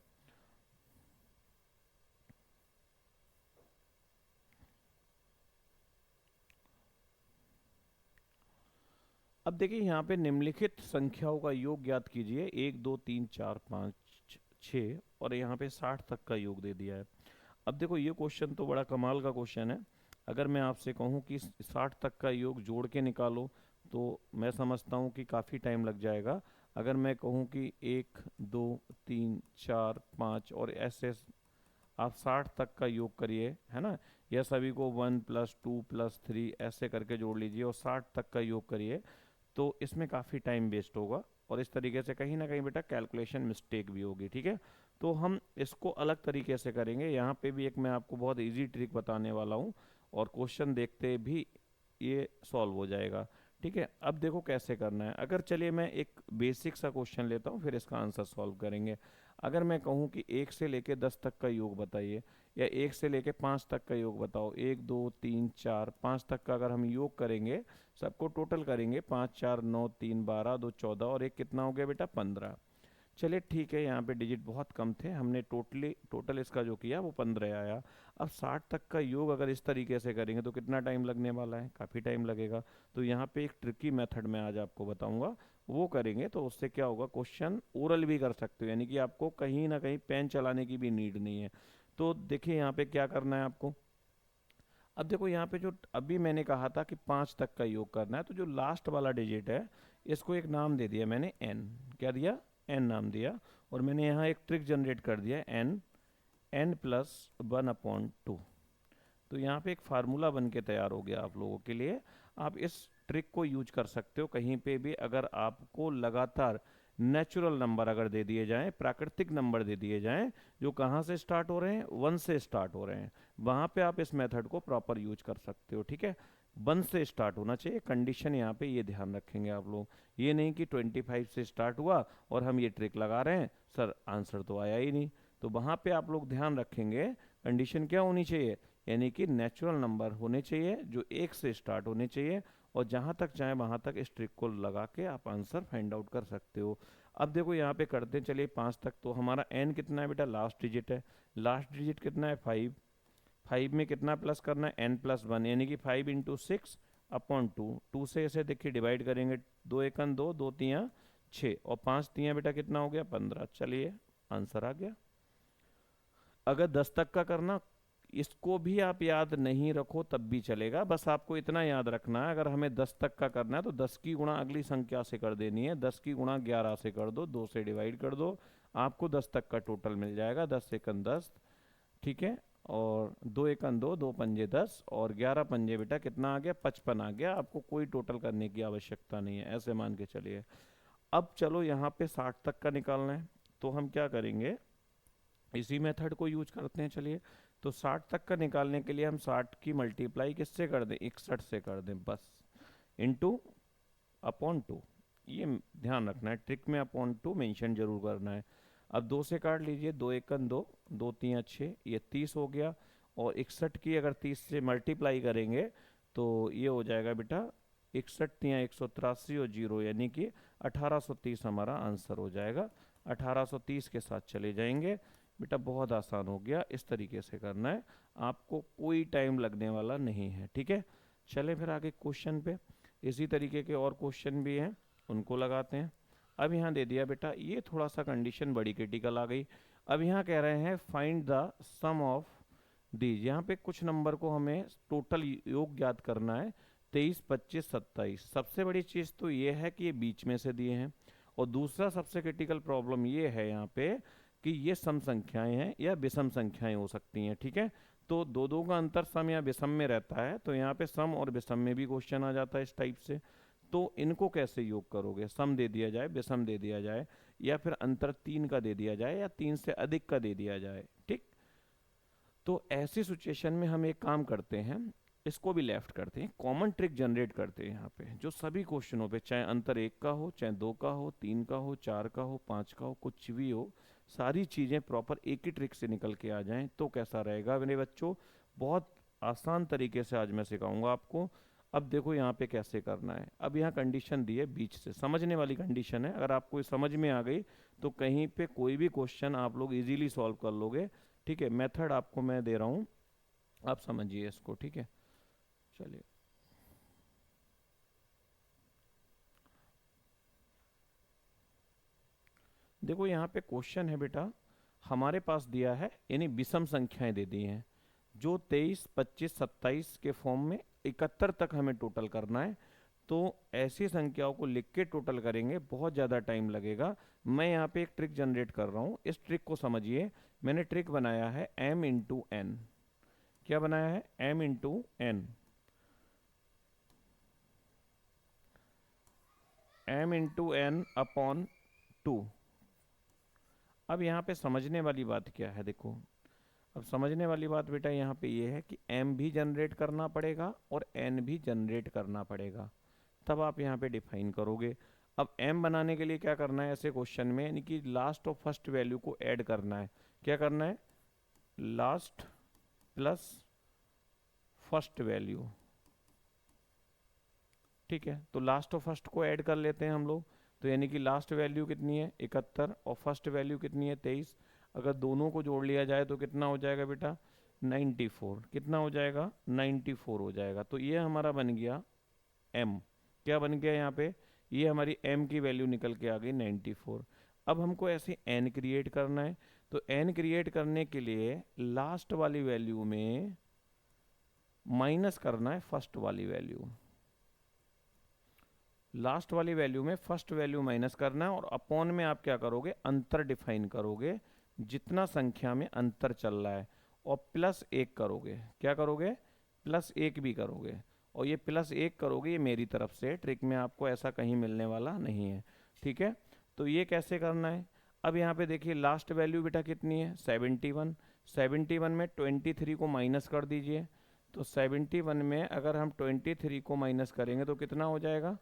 A: अब देखिए यहाँ पे निम्नलिखित संख्याओं का योग ज्ञात कीजिए, 1 2 3 4 5 6, और यहाँ पे 60 तक का योग दे दिया है। अब देखो ये क्वेश्चन तो बड़ा कमाल का क्वेश्चन है। अगर मैं आपसे कहूँ कि 60 तक का योग जोड़ के निकालो तो मैं समझता हूँ कि काफ़ी टाइम लग जाएगा। अगर मैं कहूँ कि 1 2 3 4 5 और ऐसे आप 60 तक का योग करिए, है ना, या सभी को 1 + 2 + 3 ऐसे करके जोड़ लीजिए और 60 तक का योग करिए, तो इसमें काफ़ी टाइम वेस्ट होगा और इस तरीके से कहीं ना कहीं बेटा कैलकुलेशन मिस्टेक भी होगी। ठीक है, तो हम इसको अलग तरीके से करेंगे। यहाँ पे भी एक मैं आपको बहुत इजी ट्रिक बताने वाला हूँ और क्वेश्चन देखते भी ये सॉल्व हो जाएगा। ठीक है, अब देखो कैसे करना है। अगर चलिए मैं एक बेसिक सा क्वेश्चन लेता हूँ, फिर इसका आंसर सॉल्व करेंगे। अगर मैं कहूँ कि 1 से लेके 10 तक का योग बताइए, या 1 से लेके 5 तक का योग बताओ, 1 2 3 4 5 तक का अगर हम योग करेंगे, सबको टोटल करेंगे, 5 4 9 3 12 2 14 और एक कितना हो गया बेटा 15। चलिए ठीक है, यहाँ पे डिजिट बहुत कम थे, हमने टोटल इसका जो किया वो 15 आया। अब 60 तक का योग अगर इस तरीके से करेंगे तो कितना टाइम लगने वाला है, काफ़ी टाइम लगेगा। तो यहाँ पे एक ट्रिकी मेथड मैं आज आपको बताऊंगा, वो करेंगे तो उससे क्या होगा, क्वेश्चन ओरल भी कर सकते हो, यानी कि आपको कहीं ना कहीं पेन चलाने की भी नीड नहीं है। तो देखिए यहाँ पे क्या करना है आपको। अब देखो यहाँ पे जो अभी मैंने कहा था कि 5 तक का योग करना है, तो जो लास्ट वाला डिजिट है इसको एक नाम दे दिया मैंने n। क्या दिया, n नाम दिया। और मैंने यहाँ एक ट्रिक जनरेट कर दिया, n +1/2। तो यहाँ पे एक फार्मूला बन के तैयार हो गया आप लोगों के लिए। आप इस ट्रिक को यूज कर सकते हो कहीं पे भी। अगर आपको लगातार नेचुरल नंबर अगर दे दिए जाएं, प्राकृतिक नंबर दे दिए जाएं, जो कहाँ से स्टार्ट हो रहे हैं, 1 से स्टार्ट हो रहे हैं, वहाँ पे आप इस मेथड को प्रॉपर यूज कर सकते हो। ठीक है, 1 से स्टार्ट होना चाहिए, कंडीशन यहाँ पे ये ध्यान रखेंगे आप लोग। ये नहीं कि 25 से स्टार्ट हुआ और हम ये ट्रिक लगा रहे हैं, सर आंसर तो आया ही नहीं। तो वहाँ पे आप लोग ध्यान रखेंगे कंडीशन क्या होनी चाहिए, यानी कि नेचुरल नंबर होने चाहिए जो 1 से स्टार्ट होने चाहिए, और जहाँ तक चाहे वहाँ तक इस ट्रिक को लगा के आप आंसर फाइंड आउट कर सकते हो। अब देखो यहाँ पे करते हैं, चलिए 5 तक। तो हमारा n कितना है बेटा, लास्ट डिजिट है, लास्ट डिजिट कितना है 5। 5 में कितना प्लस करना है, n+1, यानी कि 5 × 6/2। 2 से इसे देखिए डिवाइड करेंगे, 2 1 2, 2 3 6 और 5 3 बेटा कितना हो गया 15। चलिए आंसर आ गया। अगर 10 तक का करना, इसको भी आप याद नहीं रखो तब भी चलेगा, बस आपको इतना याद रखना है, अगर हमें 10 तक का करना है तो 10 की गुणा अगली संख्या से कर देनी है, 10 की गुणा 11 से कर दो, 2 से डिवाइड कर दो, आपको 10 तक का टोटल मिल जाएगा। 10 1 10, ठीक है, और 2 1 2, 2 पंजे 10 और 11 पंजे बेटा कितना आ गया 55 आ गया। आपको कोई टोटल करने की आवश्यकता नहीं है, ऐसे मान के चलिए। अब चलो यहाँ पे 60 तक का निकालना है, तो हम क्या करेंगे, इसी मेथड को यूज करते हैं। चलिए, तो 60 तक का निकालने के लिए हम 60 की मल्टीप्लाई किससे कर दें, 61 से कर दें बस, इंटू अपॉन 2। ये ध्यान रखना है, ट्रिक में अपॉन 2 मेंशन जरूर करना है। अब 2 से काट लीजिए, 2 1 2, 2 3 6, ये 30 हो गया। और 61 की अगर 30 से मल्टीप्लाई करेंगे तो ये हो जाएगा बेटा 61 3 183 और 0, यानी कि 1830 हमारा आंसर हो जाएगा। 1830 के साथ चले जाएंगे बेटा, बहुत आसान हो गया। इस तरीके से करना है, आपको कोई टाइम लगने वाला नहीं है। ठीक है, चले फिर आगे क्वेश्चन पे। इसी तरीके के और क्वेश्चन भी हैं, उनको लगाते हैं। अब यहाँ दे दिया बेटा, ये थोड़ा सा कंडीशन बड़ी क्रिटिकल आ गई। अब यहाँ कह रहे हैं find the sum of these, यहाँ पे कुछ नंबर को हमें टोटल योग ज्ञात करना है, 23, 25, 27। सबसे बड़ी चीज़ तो ये है कि ये बीच में से दिए हैं, और दूसरा सबसे क्रिटिकल प्रॉब्लम ये है यहाँ पे कि ये सम संख्याएं हैं या विषम संख्याएं हो सकती हैं। ठीक है, तो दो दो का अंतर सम या विषम में रहता है, तो यहाँ पे सम और विषम में भी क्वेश्चन आ जाता है इस टाइप से। तो इनको कैसे योग करोगे, सम दे दिया जाए, विषम दे दिया जाए, या फिर अंतर 3 का दे दिया जाए, या 3 से अधिक का दे दिया जाए। ठीक, तो ऐसी सिचुएशन में हम एक काम करते हैं, इसको भी लेफ्ट करते हैं, कॉमन ट्रिक जनरेट करते हैं यहाँ पे, जो सभी क्वेश्चनों पे, चाहे अंतर 1 का हो, चाहे 2 का हो, 3 का हो, 4 का हो, 5 का हो, कुछ भी हो, सारी चीज़ें प्रॉपर एक ही ट्रिक से निकल के आ जाएं, तो कैसा रहेगा मेरे बच्चों। बहुत आसान तरीके से आज मैं सिखाऊंगा आपको। अब देखो यहाँ पे कैसे करना है। अब यहाँ कंडीशन दी है बीच से, समझने वाली कंडीशन है, अगर आपको समझ में आ गई तो कहीं पे कोई भी क्वेश्चन आप लोग इजीली सॉल्व कर लोगे। ठीक है, मेथड आपको मैं दे रहा हूँ, आप समझिए इसको। ठीक है, चलिए देखो यहाँ पे क्वेश्चन है बेटा, हमारे पास दिया है, यानी विषम संख्याएं दे दी हैं, जो 23, 25, 27 के फॉर्म में 71 तक हमें टोटल करना है। तो ऐसी संख्याओं को लिख के टोटल करेंगे, बहुत ज़्यादा टाइम लगेगा। मैं यहाँ पे एक ट्रिक जनरेट कर रहा हूँ, इस ट्रिक को समझिए। मैंने ट्रिक बनाया है m इंटू एन। क्या बनाया है? m into N, m into N upon 2। अब यहाँ पे समझने वाली बात क्या है, देखो, अब समझने वाली बात बेटा यहाँ पे ये है कि m भी जनरेट करना पड़ेगा और n भी जनरेट करना पड़ेगा, तब आप यहाँ पे डिफाइन करोगे। अब m बनाने के लिए क्या करना है ऐसे क्वेश्चन में, यानी कि लास्ट और फर्स्ट वैल्यू को ऐड करना है। क्या करना है? Last plus first value. ठीक है, तो लास्ट और फर्स्ट को ऐड कर लेते हैं हम लोग। तो यानी कि लास्ट वैल्यू कितनी है? 71, और फर्स्ट वैल्यू कितनी है? 23। अगर दोनों को जोड़ लिया जाए तो कितना हो जाएगा बेटा? 94। कितना हो जाएगा? 94 हो जाएगा। तो ये हमारा बन गया m। क्या बन गया यहाँ पे? ये हमारी m की वैल्यू निकल के आ गई 94। अब हमको ऐसे n क्रिएट करना है, तो n क्रिएट करने के लिए लास्ट वाली वैल्यू में माइनस करना है फर्स्ट वाली वैल्यू। लास्ट वाली वैल्यू में फर्स्ट वैल्यू माइनस करना है, और अपॉन में आप क्या करोगे? अंतर डिफाइन करोगे, जितना संख्या में अंतर चल रहा है, और प्लस 1 करोगे। क्या करोगे? प्लस 1 भी करोगे। और ये प्लस 1 करोगे, ये मेरी तरफ से ट्रिक में, आपको ऐसा कहीं मिलने वाला नहीं है। ठीक है, तो ये कैसे करना है? अब यहाँ पे देखिए लास्ट वैल्यू बेटा कितनी है? 71। 71 में 23 को माइनस कर दीजिए। तो 71 में अगर हम 23 को माइनस करेंगे तो कितना हो जाएगा?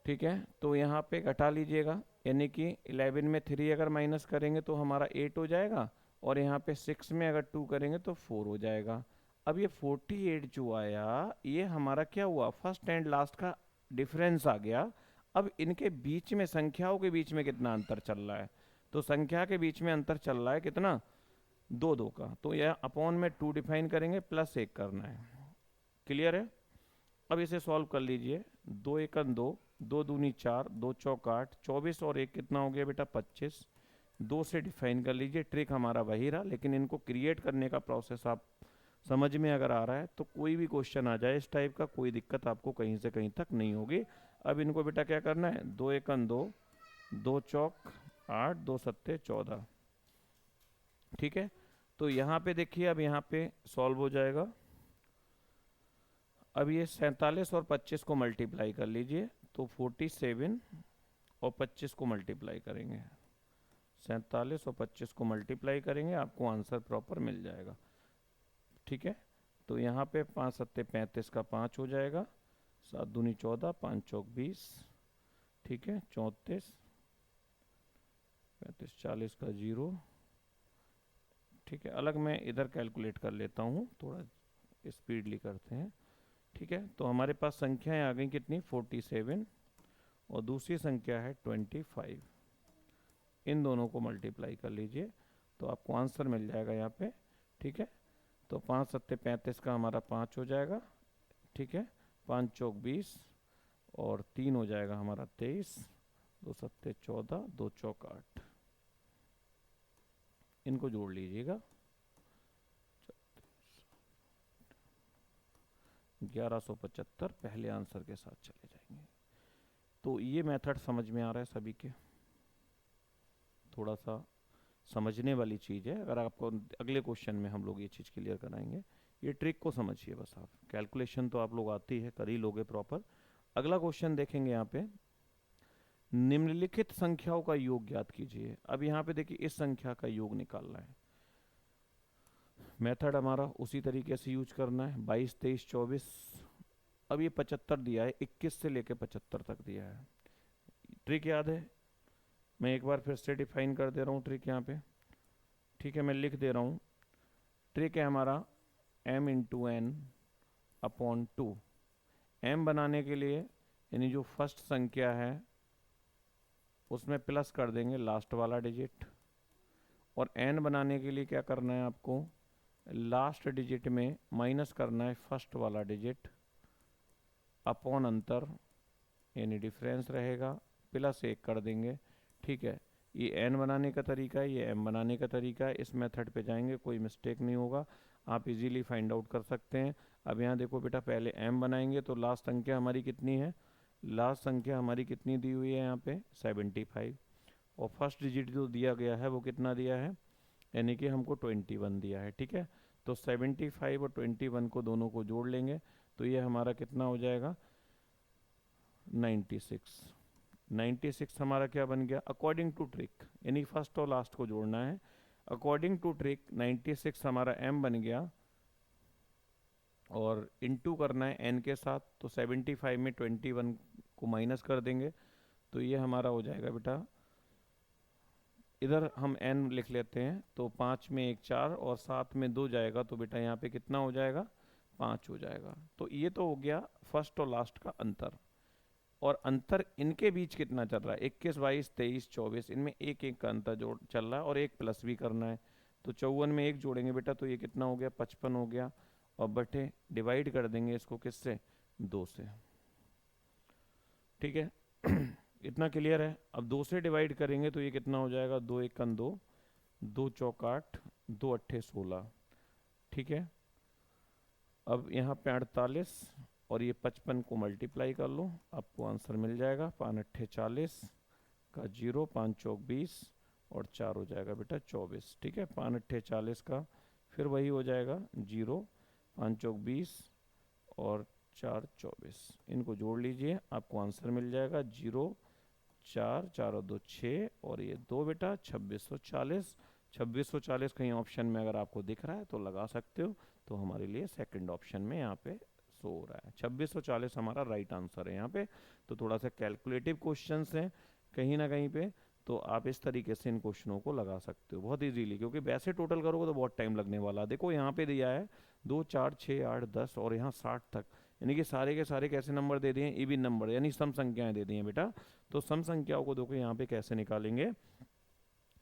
A: ठीक है, तो यहाँ पे घटा लीजिएगा, यानी कि 11 में 3 अगर माइनस करेंगे तो हमारा 8 हो जाएगा, और यहाँ पे 6 में अगर 2 करेंगे तो 4 हो जाएगा। अब ये 48 जो आया, ये हमारा क्या हुआ? फर्स्ट एंड लास्ट का डिफरेंस आ गया। अब इनके बीच में, संख्याओं के बीच में कितना अंतर चल रहा है? तो संख्या के बीच में अंतर चल रहा है कितना? 2 का। तो यह अपॉन में 2 डिफाइन करेंगे, प्लस 1 करना है। क्लियर है? अब इसे सॉल्व कर लीजिए। 2 एकन 2, 2 दूनी 4, 2 चौक 8, 24 और 1 कितना हो गया बेटा? 25। 2 से डिफाइन कर लीजिए। ट्रिक हमारा वही रहा, लेकिन इनको क्रिएट करने का प्रोसेस आप समझ में अगर आ रहा है तो कोई भी क्वेश्चन आ जाए इस टाइप का, कोई दिक्कत आपको कहीं से कहीं तक नहीं होगी। अब इनको बेटा क्या करना है? 2 एकन 2, 2 चौक 8, 2 सत्ते 14। ठीक है, तो यहाँ पे देखिए, अब यहाँ पे सॉल्व हो जाएगा। अब ये 47 और 25 को मल्टीप्लाई कर लीजिए, तो 47 और 25 को मल्टीप्लाई करेंगे, 47 और 25 को मल्टीप्लाई करेंगे, आपको आंसर प्रॉपर मिल जाएगा। ठीक है, तो यहाँ पे 5 सत्ते 35 का 5 हो जाएगा, 7 दूनी 14, 5 चौक 20। ठीक है, 34, 35, 40 का 0। ठीक है, अलग मैं इधर कैलकुलेट कर लेता हूँ, थोड़ा स्पीडली करते हैं। ठीक है, तो हमारे पास संख्याएं आ गई कितनी? 47, और दूसरी संख्या है 25। इन दोनों को मल्टीप्लाई कर लीजिए तो आपको आंसर मिल जाएगा यहाँ पे। ठीक है, तो 5 सत्ते 35 का हमारा 5 हो जाएगा। ठीक है, 5 चौक 20, और 3 हो जाएगा हमारा 23, दो सत्ते 14, दो चौक 8, इनको जोड़ लीजिएगा। 1175 पहले आंसर के साथ चले जाएंगे। तो ये मेथड समझ में आ रहा है सभी के? थोड़ा सा समझने वाली चीज़ है। अगर आपको अगले क्वेश्चन में हम लोग ये चीज़ क्लियर कराएंगे। ये ट्रिक को समझिए बस आप। कैलकुलेशन तो आप लोग आती है, कर ही लोगे प्रॉपर। अगला क्वेश्चन देखेंगे यहाँ पे, निम्नलिखित संख्याओं का योग ज्ञात कीजिए। अब यहाँ पे देखिए इस संख्या का योग निकालना है। मेथड हमारा उसी तरीके से यूज करना है। 22, 23, 24। अब ये 75 दिया है, 21 से लेके 75 तक दिया है। ट्रिक याद है? मैं एक बार फिर से डिफाइन कर दे रहा हूँ ट्रिक यहाँ पे। ठीक है, मैं लिख दे रहा हूँ। ट्रिक है हमारा m into N upon 2। m बनाने के लिए यानी जो फर्स्ट संख्या है उसमें प्लस कर देंगे लास्ट वाला डिजिट, और n बनाने के लिए क्या करना है आपको, लास्ट डिजिट में माइनस करना है फर्स्ट वाला डिजिट, अपॉन अंतर यानी डिफरेंस रहेगा, प्लस 1 कर देंगे। ठीक है, ये n बनाने का तरीका है, ये m बनाने का तरीका है। इस मेथड पे जाएंगे, कोई मिस्टेक नहीं होगा, आप इजीली फाइंड आउट कर सकते हैं। अब यहाँ देखो बेटा, पहले m बनाएंगे तो लास्ट संख्या हमारी कितनी है, लास्ट संख्या हमारी कितनी दी हुई है यहाँ पे 75, और फर्स्ट डिजिट जो दिया गया है वो कितना दिया है, यानी कि हमको 21 दिया है। ठीक है, तो 75 और 21 को दोनों को जोड़ लेंगे तो ये हमारा कितना हो जाएगा 96। 96 हमारा क्या बन गया अकॉर्डिंग टू ट्रिक, यानी फर्स्ट और लास्ट को जोड़ना है। अकॉर्डिंग टू ट्रिक 96 हमारा m बन गया, और इनटू करना है n के साथ, तो 75 में 21 को माइनस कर देंगे तो ये हमारा हो जाएगा बेटा, इधर हम n लिख लेते हैं तो 5 में 1 4 और 7 में 2 जाएगा, तो बेटा यहाँ पे कितना हो जाएगा 5 हो जाएगा। तो ये तो हो गया फर्स्ट और लास्ट का अंतर। और अंतर इनके बीच कितना चल रहा है 21, 22, 23, 24, इनमें एक एक का अंतर जोड़ चल रहा है, और एक प्लस भी करना है। तो 54 में एक जोड़ेंगे बेटा तो ये कितना हो गया 55 हो गया, और बटे डिवाइड कर देंगे इसको किससे 2 से। ठीक है इतना क्लियर है। अब 2 से डिवाइड करेंगे तो ये कितना हो जाएगा 2 1 2, 2 चौक 8, 2 अट्ठे 16। ठीक है, अब यहाँ पे 48 और ये 55 को मल्टीप्लाई कर लो, आपको आंसर मिल जाएगा 5 अट्ठे 40 का 0, 5 चौक 20 और 4 हो जाएगा बेटा 24। ठीक है, 5 अट्ठे 40 का फिर वही हो जाएगा 0, 5 चौक 20 और 4 24, इनको जोड़ लीजिए आपको आंसर मिल जाएगा 0, 4 4 और 2 6 और ये 2 बेटा 2640। 2640 कहीं ऑप्शन में अगर आपको दिख रहा है तो लगा सकते हो, तो हमारे लिए सेकंड ऑप्शन में यहाँ पे शो हो रहा है 2640 हमारा राइट आंसर है यहाँ पे। तो थोड़ा सा कैलकुलेटिव क्वेश्चंस हैं कहीं ना कहीं पे, तो आप इस तरीके से इन क्वेश्चनों को लगा सकते हो बहुत इजीली, क्योंकि वैसे टोटल करोगे तो बहुत टाइम लगने वाला है। देखो यहाँ पे दिया है 2 4 6 8 10 और यहाँ 60 तक, यानी कि सारे के सारे कैसे नंबर दे दिए इवन नंबर, यानी सम संख्याएं दे दी हैं बेटा। तो सम संख्याओं को देखो यहाँ पे कैसे निकालेंगे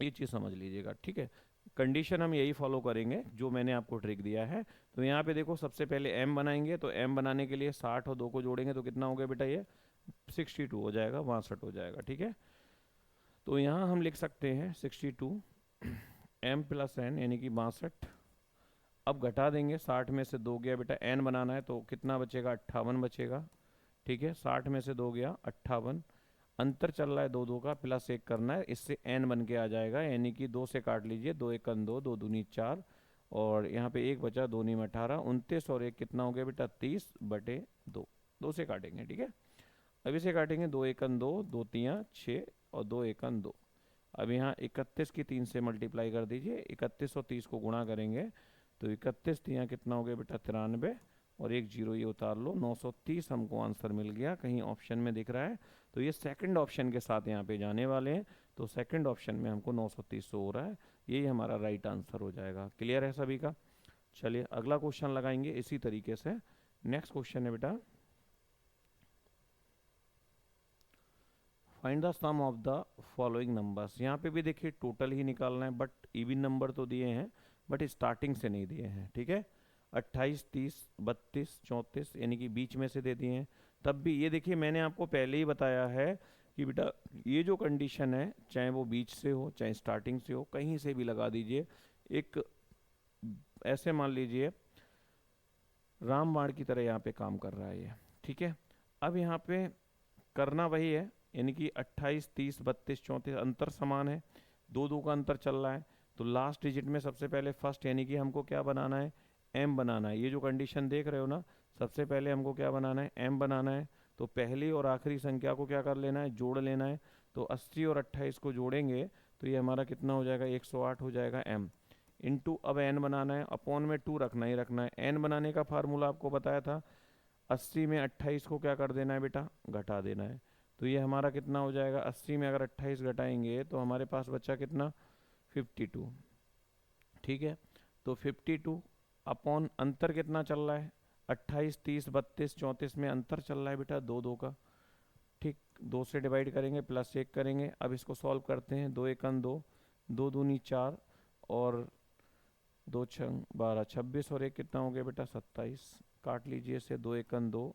A: ये चीज़ समझ लीजिएगा। ठीक है, कंडीशन हम यही फॉलो करेंगे जो मैंने आपको ट्रिक दिया है। तो यहाँ पे देखो सबसे पहले m बनाएंगे, तो m बनाने के लिए 60 और 2 को जोड़ेंगे तो कितना हो गया बेटा ये 62 हो जाएगा, 62 हो जाएगा। ठीक है, तो यहाँ हम लिख सकते हैं 62 m प्लस n यानी कि 62। अब घटा देंगे 60 में से 2 गया बेटा, n बनाना है तो कितना बचेगा 58 बचेगा। ठीक है, 60 में से 2 गया 58, अंतर चल रहा है 2 2 का, प्लस 1 करना है, इससे n बन के आ जाएगा, यानी कि 2 से काट लीजिए, 2 1 2, 2 दूनी 4 और यहाँ पे 1 बचा, 2 में 18, 29 और 1 कितना हो गया बेटा 30 बटे 2, 2 से काटेंगे। ठीक है, अब इसे काटेंगे 2 1 2, 2 3 6 और 2 1 2। अब यहाँ 31 की 3 से मल्टीप्लाई कर दीजिए, 31 और 30 को गुणा करेंगे तो 31 3 कितना हो गया बेटा 93 और 1 0 ये उतार लो, 930 हमको आंसर मिल गया, कहीं ऑप्शन में दिख रहा है तो ये सेकंड ऑप्शन के साथ यहाँ पे जाने वाले हैं, तो सेकंड ऑप्शन में हमको 930 हो रहा है, यही हमारा राइट आंसर हो जाएगा। क्लियर है सभी का? चलिए अगला क्वेश्चन लगाएंगे इसी तरीके से। नेक्स्ट क्वेश्चन है बेटा, find the sum of the following numbers. यहाँ पे भी देखिए टोटल ही निकालना है, बट इवन नंबर तो दिए हैं बट स्टार्टिंग से नहीं दिए हैं। ठीक है, 28 30 32 34 यानी कि बीच में से दे दिए हैं। तब भी ये देखिए मैंने आपको पहले ही बताया है कि बेटा ये जो कंडीशन है, चाहे वो बीच से हो चाहे स्टार्टिंग से हो, कहीं से भी लगा दीजिए। एक ऐसे मान लीजिए रामबाण की तरह यहाँ पे काम कर रहा है ये, ठीक है। अब यहाँ पे करना वही है, यानी कि 28, 30, 32, 34 अंतर समान है, दो दो का अंतर चल रहा है। तो लास्ट डिजिट में सबसे पहले फर्स्ट, यानी कि हमको क्या बनाना है, एम बनाना है। ये जो कंडीशन देख रहे हो ना, सबसे पहले हमको क्या बनाना है, एम बनाना है। तो पहली और आखिरी संख्या को क्या कर लेना है, जोड़ लेना है। तो 80 और 28 को जोड़ेंगे तो ये हमारा कितना हो जाएगा, 108 हो जाएगा एम इंटू। अब एन बनाना है, अपॉन में 2 रखना ही रखना है। एन बनाने का फार्मूला आपको बताया था, 80 में 28 को क्या कर देना है बेटा, घटा देना है। तो ये हमारा कितना हो जाएगा, 80 में अगर 28 घटाएंगे तो हमारे पास बचा कितना, 52, ठीक है। तो 52 अपॉन अंतर कितना चल रहा है, 28, 30, 32, 34 में अंतर चल रहा है बेटा दो दो का, ठीक। 2 से डिवाइड करेंगे, प्लस 1 करेंगे। अब इसको सॉल्व करते हैं, 2 एकन 2, 2 दूनी 4 और 2 छंग 12, 26 और एक कितना हो गया बेटा 27। काट लीजिए इसे, 2 एकन 2,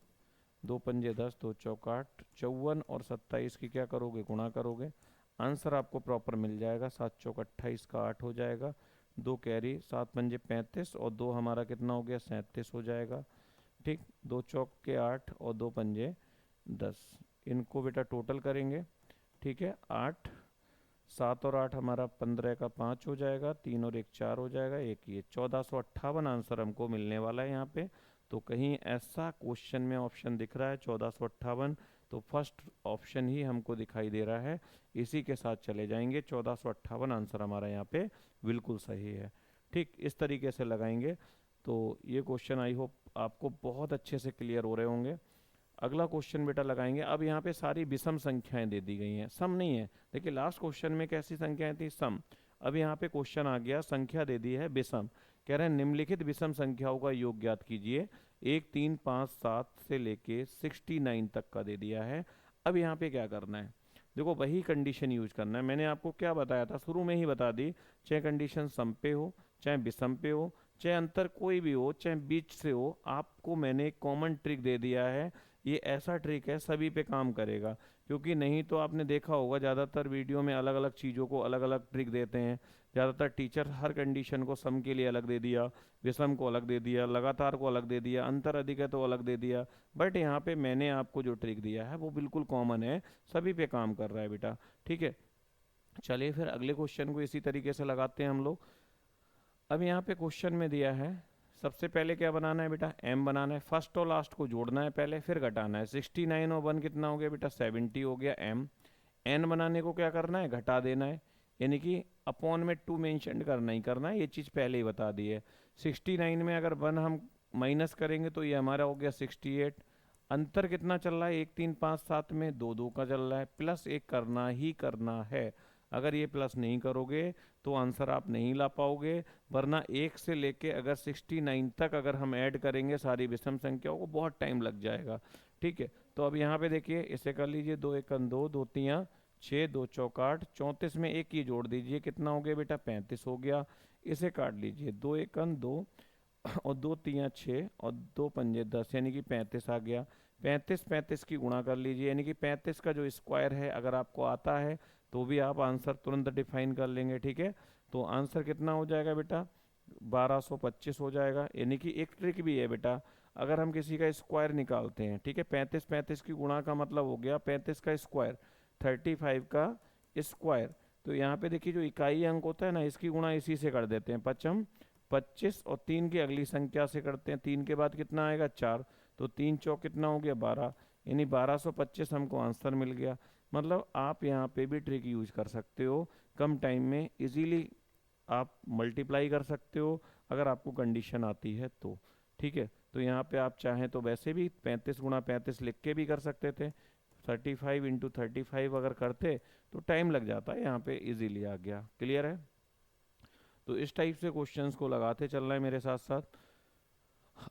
A: 2 पंजे 10, 2 चौक 8, 54 और 27 की क्या करोगे, गुणा करोगे। आंसर आपको प्रॉपर मिल जाएगा, 7 चौक 28 का 8 हो जाएगा, 2 कैरी, 7 पंजे 35 और 2 हमारा कितना हो गया 37 हो जाएगा, ठीक। 2 चौक के 8 और 2 पंजे 10, इनको बेटा टोटल करेंगे, ठीक है। 8, 7 और 8 हमारा 15 का 5 हो जाएगा, 3 और 1 4 हो जाएगा, एक ये 1458 आंसर हमको मिलने वाला है यहाँ पे। तो कहीं ऐसा क्वेश्चन में ऑप्शन दिख रहा है 1458, तो फर्स्ट ऑप्शन ही हमको दिखाई दे रहा है, इसी के साथ चले जाएंगे। 1458 आंसर हमारा यहाँ पे बिल्कुल सही है, ठीक। इस तरीके से लगाएंगे तो ये क्वेश्चन आई होप आपको बहुत अच्छे से क्लियर हो रहे होंगे। अगला क्वेश्चन बेटा लगाएंगे। अब यहाँ पे सारी विषम संख्याएं दे दी गई हैं, सम नहीं है। देखिए लास्ट क्वेश्चन में कैसी संख्याएं थी, सम। अब यहाँ पे क्वेश्चन आ गया, संख्या दे दी है विषम। कह रहे हैं निम्नलिखित विषम संख्याओं का योग ज्ञात कीजिए। 1, 3, 5, 7 से लेके 69 तक का दे दिया है। अब यहाँ पे क्या करना है, देखो वही कंडीशन यूज करना है। मैंने आपको क्या बताया था, शुरू में ही बता दी, चाहे कंडीशन सम पे हो चाहे विषम पे हो चाहे अंतर कोई भी हो चाहे बीच से हो, आपको मैंने एक कॉमन ट्रिक दे दिया है। ये ऐसा ट्रिक है सभी पे काम करेगा, क्योंकि नहीं तो आपने देखा होगा ज़्यादातर वीडियो में अलग अलग चीज़ों को अलग अलग ट्रिक देते हैं। ज़्यादातर टीचर हर कंडीशन को सम के लिए अलग दे दिया, विषम को अलग दे दिया, लगातार को अलग दे दिया, अंतर अधिक है तो अलग दे दिया। बट यहाँ पे मैंने आपको जो ट्रिक दिया है वो बिल्कुल कॉमन है, सभी पे काम कर रहा है बेटा, ठीक है। चलिए फिर अगले क्वेश्चन को इसी तरीके से लगाते हैं हम लोग। अब यहाँ पे क्वेश्चन में दिया है, सबसे पहले क्या बनाना है बेटा, m बनाना है। फर्स्ट और लास्ट को जोड़ना है पहले, फिर घटाना है। 69 और 1 कितना हो गया बेटा, 70 हो गया m। n बनाने को क्या करना है, घटा देना है, यानी कि अपॉन में 2 मेंशन करना ही करना है, ये चीज़ पहले ही बता दी है। 69 में अगर 1 हम माइनस करेंगे तो ये हमारा हो गया 68। अंतर कितना चल रहा है, 1, 3, 5, 7 में 2 2 का चल रहा है, प्लस 1 करना ही करना है। अगर ये प्लस नहीं करोगे तो आंसर आप नहीं ला पाओगे, वरना 1 से लेके अगर 69 तक अगर हम ऐड करेंगे सारी विषम संख्याओं को, बहुत टाइम लग जाएगा, ठीक है। तो अब यहाँ पे देखिए, इसे कर लीजिए, 2 एकन 2, 2 तियाँ 6, 2 चौक 8, 34 में एक ही जोड़ दीजिए, कितना हो गया बेटा 35 हो गया। इसे काट लीजिए, 2 एकन 2 और 2 तियाँ 6 और 2 पंजे 10, यानी कि 35 आ गया। 35 35 की गुणा कर लीजिए, यानी कि 35 का जो स्क्वायर है अगर आपको आता है तो भी आप आंसर तुरंत डिफाइन कर लेंगे, ठीक है। तो आंसर कितना हो जाएगा बेटा, 1225 हो जाएगा। यानी कि एक ट्रिक भी है बेटा, अगर हम किसी का स्क्वायर निकालते हैं, ठीक है, 35 35 की गुणा का मतलब हो गया 35 का स्क्वायर, 35 का स्क्वायर। तो यहाँ पे देखिए जो इकाई अंक होता है ना, इसकी गुणा इसी से कर देते हैं, 5 25 और 3 की अगली संख्या से करते हैं, 3 के बाद कितना आएगा 4, तो 3 चौक कितना हो गया 12, यानी 1225 हमको आंसर मिल गया। मतलब आप यहाँ पे भी ट्रिक यूज कर सकते हो, कम टाइम में इजीली आप मल्टीप्लाई कर सकते हो अगर आपको कंडीशन आती है तो, ठीक है। तो यहाँ पे आप चाहें तो वैसे भी 35 गुणा 35 लिख के भी कर सकते थे, 35 इंटू 35 अगर करते तो टाइम लग जाता है, यहाँ पे इजीली आ गया। क्लियर है। तो इस टाइप से क्वेश्चंस को लगाते चलना है मेरे साथ साथ।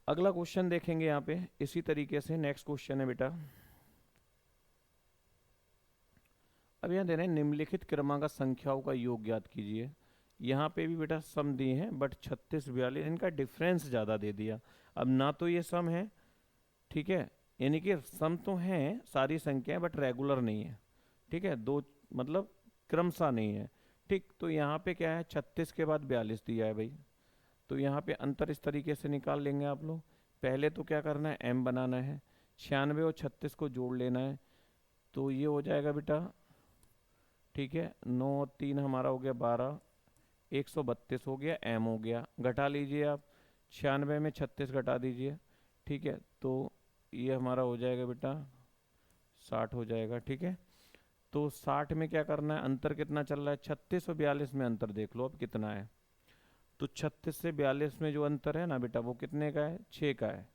A: अगला क्वेश्चन देखेंगे यहाँ पे इसी तरीके से। नेक्स्ट क्वेश्चन है बेटा, अब यहाँ दे रहे हैं निम्नलिखित क्रमांक संख्याओं का योग ज्ञात कीजिए। यहाँ पे भी बेटा सम दिए हैं, बट 36 42 इनका डिफरेंस ज़्यादा दे दिया। अब ना तो ये सम है, ठीक है, यानी कि सम तो हैं सारी संख्याएं बट रेगुलर नहीं है, ठीक है, दो मतलब क्रमशः नहीं है। ठीक, तो यहाँ पे क्या है, 36 के बाद 42 दिया है भाई, तो यहाँ पे अंतर इस तरीके से निकाल लेंगे आप लोग। पहले तो क्या करना है, m बनाना है, 96 और 36 को जोड़ लेना है, तो ये हो जाएगा बेटा, ठीक है, 9 और 3 हमारा हो गया 12, 132 हो गया, m हो गया, घटा लीजिए आप, 96 में 36 घटा दीजिए, ठीक है, तो ये हमारा हो जाएगा बेटा 60 हो जाएगा, ठीक है। तो 60 में क्या करना है, अंतर कितना चल रहा है, 36 और 42 में अंतर देख लो अब कितना है। तो 36 से 42 में जो अंतर है ना बेटा, वो कितने का है, 6 का है।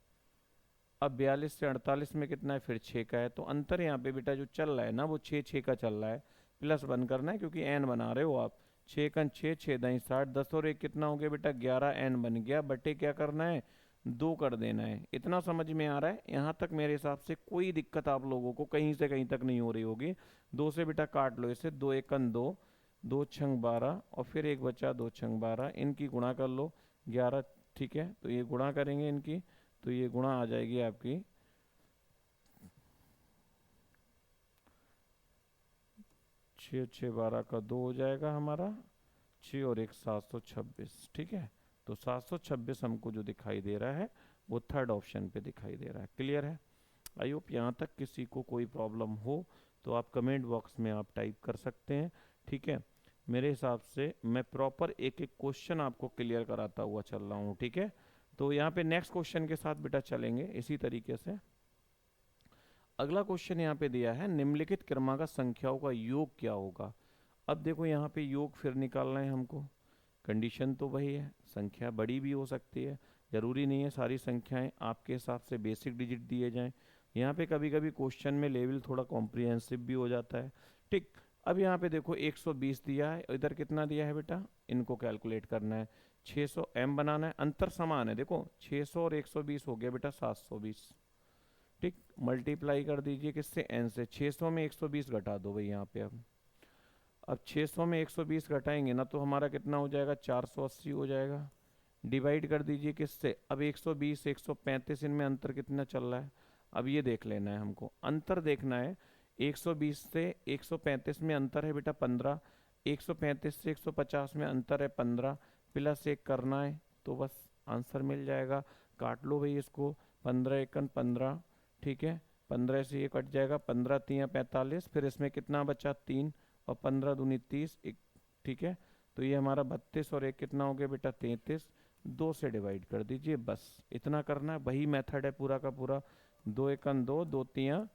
A: अब 42 से 48 में कितना है, फिर 6 का है। तो अंतर यहाँ पे बेटा जो चल रहा है ना, वो 6 6 का चल रहा है। प्लस वन करना है क्योंकि एन बना रहे हो आप, 6 कन 6, 6 दाई 60, 10 और 1 कितना हो गया बेटा, 11 एन बन गया, बटे क्या करना है, 2 कर देना है। इतना समझ में आ रहा है, यहाँ तक मेरे हिसाब से कोई दिक्कत आप लोगों को कहीं से कहीं तक नहीं हो रही होगी। 2 से बेटा काट लो इसे, 2 एकन 2, 2 छंग 12 और फिर एक बचा 2 छंग 12, इनकी गुणा कर लो 11, ठीक है, तो ये गुणा करेंगे इनकी, तो ये गुणा आ जाएगी आपकी 6 6 12 का 2 हो जाएगा हमारा, 6 और 1 726, ठीक है। तो 726 हमको जो दिखाई दे रहा है वो थर्ड ऑप्शन पे दिखाई दे रहा है। क्लियर है? आई होप यहाँ तक किसी को कोई प्रॉब्लम हो तो आप कमेंट बॉक्स में आप टाइप कर सकते हैं, ठीक है। मेरे हिसाब से मैं प्रॉपर एक एक क्वेश्चन आपको क्लियर कराता हुआ चल रहा हूँ, ठीक है। तो यहाँ पे नेक्स्ट क्वेश्चन के साथ बेटा चलेंगे इसी तरीके से। अगला क्वेश्चन यहाँ पे दिया है, निम्नलिखित क्रमांक संख्याओं का योग क्या होगा। अब देखो यहाँ पे योग फिर निकालना है हमको। कंडीशन तो वही है, संख्या बड़ी भी हो सकती है, जरूरी नहीं है सारी संख्याएं आपके हिसाब से बेसिक डिजिट दिए जाएं। यहाँ पे कभी कभी क्वेश्चन में लेवल थोड़ा कॉम्प्रिहेंसिव भी हो जाता है, ठीक। अब यहाँ पे देखो 120 दिया है, इधर कितना दिया है बेटा, इनको कैलकुलेट करना है, 600 m बनाना है, अंतर समान है, देखो 600 और 120 हो गया बेटा 720, ठीक। मल्टीप्लाई कर दीजिए किससे, n से, 600 में 120 घटा दो भाई यहाँ पे। अब 600 में 120 घटाएंगे ना तो हमारा कितना हो जाएगा, 480 हो जाएगा। डिवाइड कर दीजिए किससे, अब 120 135 इनमें अंतर कितना चल रहा है, अब ये देख लेना है हमको, अंतर देखना है। 120 से 135 में अंतर है बेटा 15, 135 से 150 में अंतर है 15, प्लस 1 करना है तो बस आंसर मिल जाएगा। काट लो भाई इसको, 15 एकन 15, ठीक है, 15 से ये कट जाएगा, 15 तियाँ 45, फिर इसमें कितना बचा 3, और 15 दूनी 30, ठीक है। तो ये हमारा 32 और एक कितना हो गया बेटा 33, 2 से डिवाइड कर दीजिए, बस इतना करना है, वही मेथड है पूरा का पूरा। 2 एकन 2, 2 तियाँ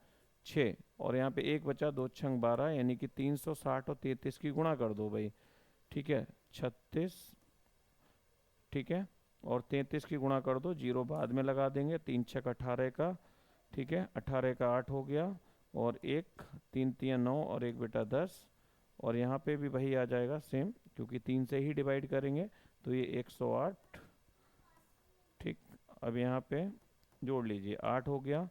A: 6, और यहाँ पे एक बचा 2 छंग 12, यानी कि 360 और 33 की गुणा कर दो भाई, ठीक है, 36, ठीक है, और 33 की गुणा कर दो, जीरो बाद में लगा देंगे, 3 छक 18 का, ठीक है, 18 का 8 हो गया, और एक 3 तियाँ 9 और एक बेटा 10, और यहाँ पे भी वही आ जाएगा सेम, क्योंकि 3 से ही डिवाइड करेंगे, तो ये 108, ठीक। अब यहाँ पे जोड़ लीजिए, 8 हो गया,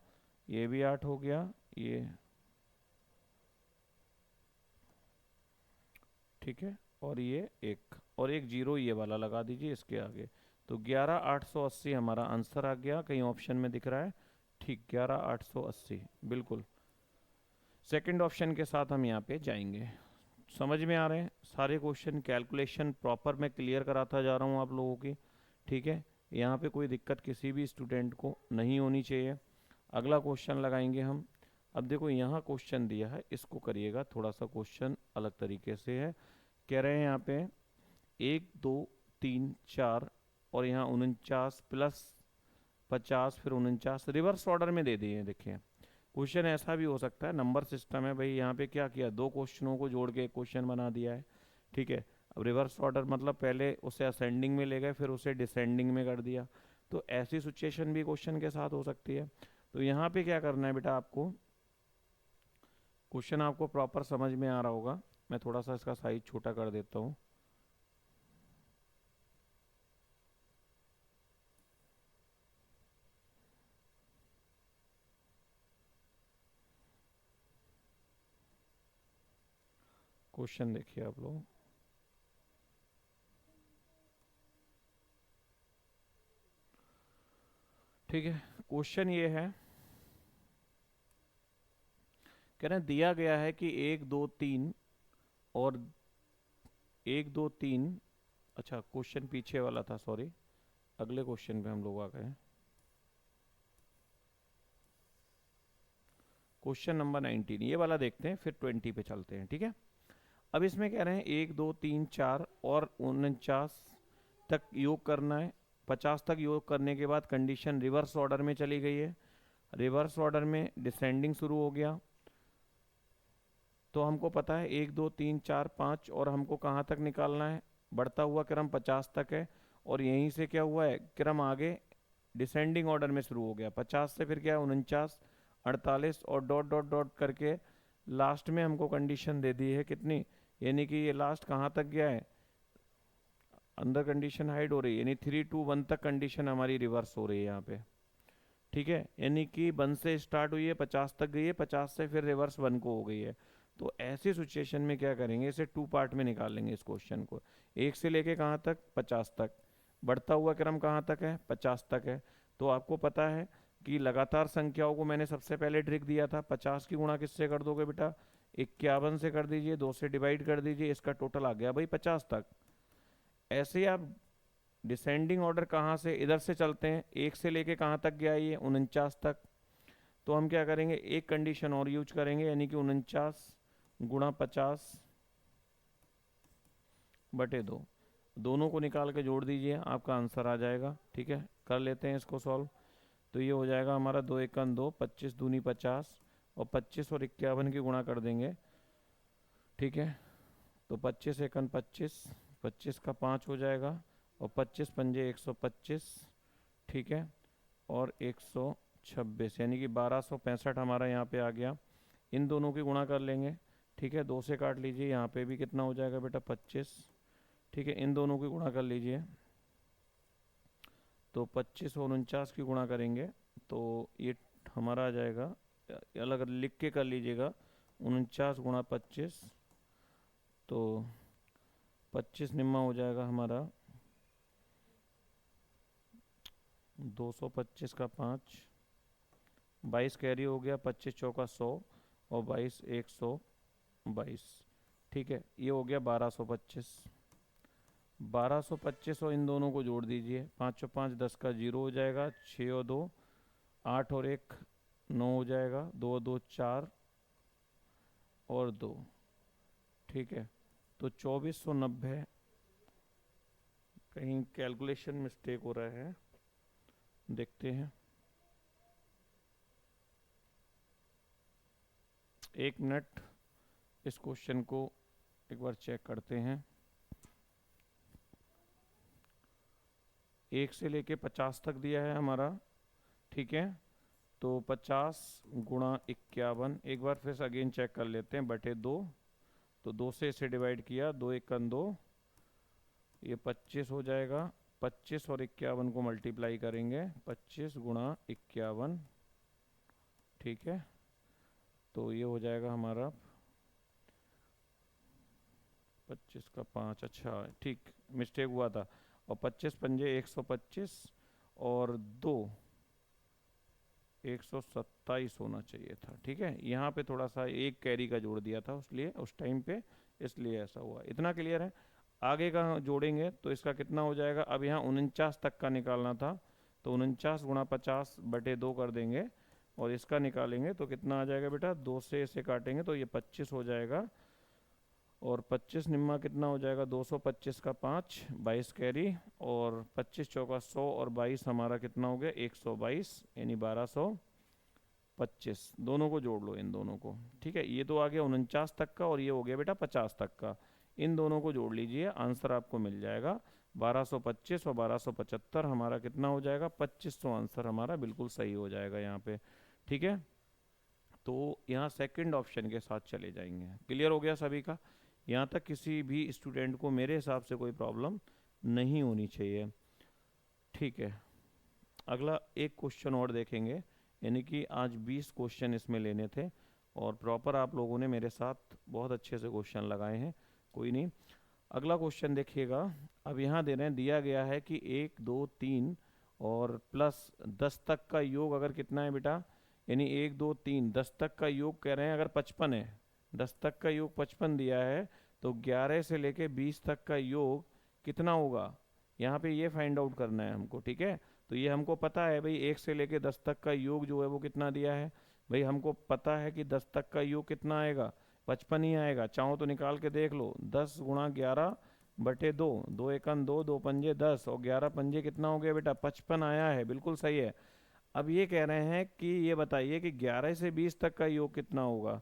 A: ये भी 8 हो गया, ये, ठीक है, और ये एक, और एक जीरो ये वाला लगा दीजिए इसके आगे। तो 11880 हमारा आंसर आ गया, कहीं ऑप्शन में दिख रहा है, ठीक, 11880 बिल्कुल। सेकंड ऑप्शन के साथ हम यहाँ पे जाएंगे। समझ में आ रहे हैं सारे क्वेश्चन, कैलकुलेशन प्रॉपर मैं क्लियर कराता जा रहा हूँ आप लोगों की, ठीक है। यहाँ पे कोई दिक्कत किसी भी स्टूडेंट को नहीं होनी चाहिए। अगला क्वेश्चन लगाएंगे हम। अब देखो यहाँ क्वेश्चन दिया है, इसको करिएगा, थोड़ा सा क्वेश्चन अलग तरीके से है। कह रहे हैं यहाँ पे 1 2 3 4, और यहाँ 49 प्लस 50, फिर 49, रिवर्स ऑर्डर में दे दिए। देखिए क्वेश्चन ऐसा भी हो सकता है, नंबर सिस्टम है भाई, यहाँ पे क्या किया, दो क्वेश्चनों को जोड़ के एक क्वेश्चन बना दिया है, ठीक है। अब रिवर्स ऑर्डर मतलब पहले उसे असेंडिंग में ले गए, फिर उसे डिसेंडिंग में कर दिया, तो ऐसी सिचुएशन भी क्वेश्चन के साथ हो सकती है। तो यहाँ पे क्या करना है बेटा आपको, क्वेश्चन आपको प्रॉपर समझ में आ रहा होगा, मैं थोड़ा सा इसका साइज छोटा कर देता हूँ। क्वेश्चन देखिए आप लोग, ठीक है। क्वेश्चन ये है, कह रहे हैं दिया गया है कि 1 2 3 और 1 2 3। अच्छा, क्वेश्चन पीछे वाला था, सॉरी, अगले क्वेश्चन पे हम लोग आ गए। क्वेश्चन नंबर 19 ये वाला देखते हैं, फिर 20 पे चलते हैं, ठीक है। अब इसमें कह रहे हैं 1 2 3 4 और 49 तक योग करना है। 50 तक योग करने के बाद कंडीशन रिवर्स ऑर्डर में चली गई है। रिवर्स ऑर्डर में डिसेंडिंग शुरू हो गया। तो हमको पता है 1 2 3 4 5 और हमको कहाँ तक निकालना है, बढ़ता हुआ क्रम 50 तक है। और यहीं से क्या हुआ है, क्रम आगे डिसेंडिंग ऑर्डर में शुरू हो गया। 50 से फिर क्या 49 48 और डॉट डॉट डॉट करके लास्ट में हमको कंडीशन दे दी है कितनी, यानी कि ये लास्ट कहाँ तक गया है, अंदर कंडीशन हाइड हो रही है, यानी 3 2 1 तक कंडीशन हमारी रिवर्स हो रही है यहाँ पे, ठीक है। यानी कि 1 से स्टार्ट हुई है 50 तक गई है, 50 से फिर रिवर्स 1 को हो गई है। तो ऐसी सिचुएशन में क्या करेंगे, इसे 2 पार्ट में निकाल लेंगे इस क्वेश्चन को। 1 से लेके कहाँ तक, 50 तक। बढ़ता हुआ क्रम कहाँ तक है, 50 तक है। तो आपको पता है कि लगातार संख्याओं को मैंने सबसे पहले ट्रिक दिया था। 50 की गुणा किससे कर दोगे बेटा, 51 से कर दीजिए, 2 से डिवाइड कर दीजिए, इसका टोटल आ गया भाई 50 तक। ऐसे ही आप डिसेंडिंग ऑर्डर कहाँ से, इधर से चलते हैं। 1 से लेके कहाँ तक गया ये, 49 तक। तो हम क्या करेंगे, एक कंडीशन और यूज करेंगे, यानी कि 49 गुणा 50 बटे 2। दोनों को निकाल के जोड़ दीजिए, आपका आंसर आ जाएगा, ठीक है। कर लेते हैं इसको सॉल्व। तो ये हो जाएगा हमारा 2 एकम 2, 25 दूनी 50, और 25 और 51 की गुणा कर देंगे, ठीक है। तो 25 एकम 25, 25 का 5 हो जाएगा, और 25 पंजे 125, ठीक है, और 126, यानी कि 1265 हमारा यहाँ पे आ गया। इन दोनों की गुणा कर लेंगे, ठीक है। 2 से काट लीजिए, यहाँ पे भी कितना हो जाएगा बेटा, 25, ठीक है। इन दोनों की गुणा कर लीजिए, तो 25 और 49 की गुणा करेंगे तो ये हमारा आ जाएगा, अलग लिख के कर लीजिएगा, 49 गुणा 25, तो 25 निम्मा हो जाएगा हमारा 225 का 5, 22 कैरी हो गया, 25 चौका 100, और 22 122, ठीक है। ये हो गया 1225। 1225 और इन दोनों को जोड़ दीजिए, 5 और 5 10 का 0 हो जाएगा, 6 और 2 8 और 1 9 हो जाएगा, 2 और 2 4 और 2, ठीक है। तो 2490, कहीं कैलकुलेशन मिस्टेक हो रहा है, देखते हैं, 1 मिनट, इस क्वेश्चन को एक बार चेक करते हैं। 1 से लेके 50 तक दिया है हमारा, ठीक है। तो 50 गुणा 51, एक बार फिर से अगेन चेक कर लेते हैं, बटे 2। तो 2 से इसे डिवाइड किया, 2 एकम 2, ये 25 हो जाएगा। 25 और 51 को मल्टीप्लाई करेंगे, 25 गुणा 51, ठीक है। तो ये हो जाएगा हमारा 25 का 5, अच्छा ठीक, मिस्टेक हुआ था। और 25 पंजे 125, और 2 127 होना चाहिए था, ठीक है। यहाँ पे थोड़ा सा एक कैरी का जोड़ दिया था उसलिए उस टाइम पे, इसलिए ऐसा हुआ। इतना क्लियर है। आगे का जोड़ेंगे तो इसका कितना हो जाएगा, अब यहाँ 49 तक का निकालना था, तो 49 गुणा 50 बटे 2 कर देंगे, और इसका निकालेंगे तो कितना आ जाएगा बेटा, 2 से इसे काटेंगे तो ये 25 हो जाएगा, और 25 निम्मा कितना हो जाएगा, 225 का 5, 22 कैरी, और 25 चौका 100, और 22 हमारा कितना हो गया, 122, यानी 1225। दोनों को जोड़ लो, इन दोनों को, ठीक है। ये तो आ गया 49 तक का, और ये हो गया बेटा 50 तक का। इन दोनों को जोड़ लीजिए, आंसर आपको मिल जाएगा 1225 और 1275, हमारा कितना हो जाएगा 2500। आंसर हमारा बिल्कुल सही हो जाएगा यहाँ पे, ठीक है। तो यहाँ सेकंड ऑप्शन के साथ चले जाएंगे। क्लियर हो गया सभी का, यहाँ तक किसी भी स्टूडेंट को मेरे हिसाब से कोई प्रॉब्लम नहीं होनी चाहिए, ठीक है। अगला एक क्वेश्चन और देखेंगे, यानी कि आज 20 क्वेश्चन इसमें लेने थे, और प्रॉपर आप लोगों ने मेरे साथ बहुत अच्छे से क्वेश्चन लगाए हैं, कोई नहीं। अगला क्वेश्चन देखिएगा। अब यहाँ दे रहे हैं, दिया गया है कि 1 2 3 और प्लस 10 तक का योग अगर कितना है बेटा, यानी 1 2 3 10 तक का योग कह रहे हैं, अगर 55 है, 10 तक का योग 55 दिया है, तो 11 से लेके 20 तक का योग कितना होगा, यहाँ पे ये फाइंड आउट करना है हमको, ठीक है। तो ये हमको पता है भाई 1 से लेके 10 तक का योग जो है वो कितना दिया है, भाई हमको पता है कि 10 तक का योग कितना आएगा, 55 ही आएगा। चाहो तो निकाल के देख लो, 10 गुणा 11 बटे 2, 2 एकन 2, 2 पंजे 10 और 11 पंजे कितना हो गया बेटा, 55 आया है, बिल्कुल सही है। अब ये कह रहे हैं कि ये बताइए कि 11 से 20 तक का योग कितना होगा।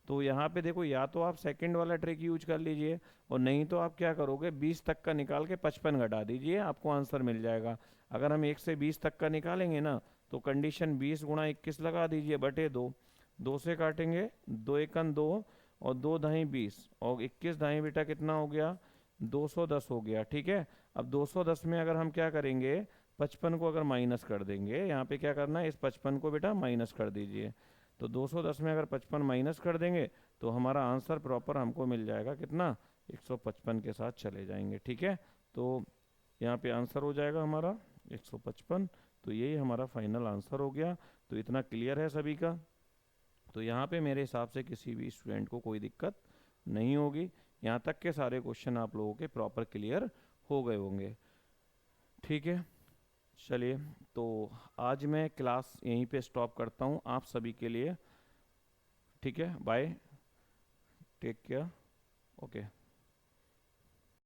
A: तो यहाँ पे देखो, या तो आप सेकंड वाला ट्रिक यूज कर लीजिए, और नहीं तो आप क्या करोगे, 20 तक का निकाल के 55 घटा दीजिए, आपको आंसर मिल जाएगा। अगर हम 1 से 20 तक का निकालेंगे ना, तो कंडीशन 20 गुणा 21 लगा दीजिए बटे 2, 2 से काटेंगे, 2 एकन 2 और 2 दही 20 और 21 दही बेटा कितना हो गया, 210 हो गया, ठीक है। अब 210 में अगर हम क्या करेंगे, 55 को अगर माइनस कर देंगे, यहाँ पे क्या करना है, इस 55 को बेटा माइनस कर दीजिए। तो 210 में अगर 55 माइनस कर देंगे तो हमारा आंसर प्रॉपर हमको मिल जाएगा कितना, 155 के साथ चले जाएंगे, ठीक है। तो यहाँ पे आंसर हो जाएगा हमारा 155। तो यही हमारा फाइनल आंसर हो गया। तो इतना क्लियर है सभी का। तो यहाँ पे मेरे हिसाब से किसी भी स्टूडेंट को कोई दिक्कत नहीं होगी। यहाँ तक के सारे क्वेश्चन आप लोगों के प्रॉपर क्लियर हो गए होंगे, ठीक है। चलिए, तो आज मैं क्लास यहीं पे स्टॉप करता हूँ आप सभी के लिए, ठीक है। Bye, take care, okay.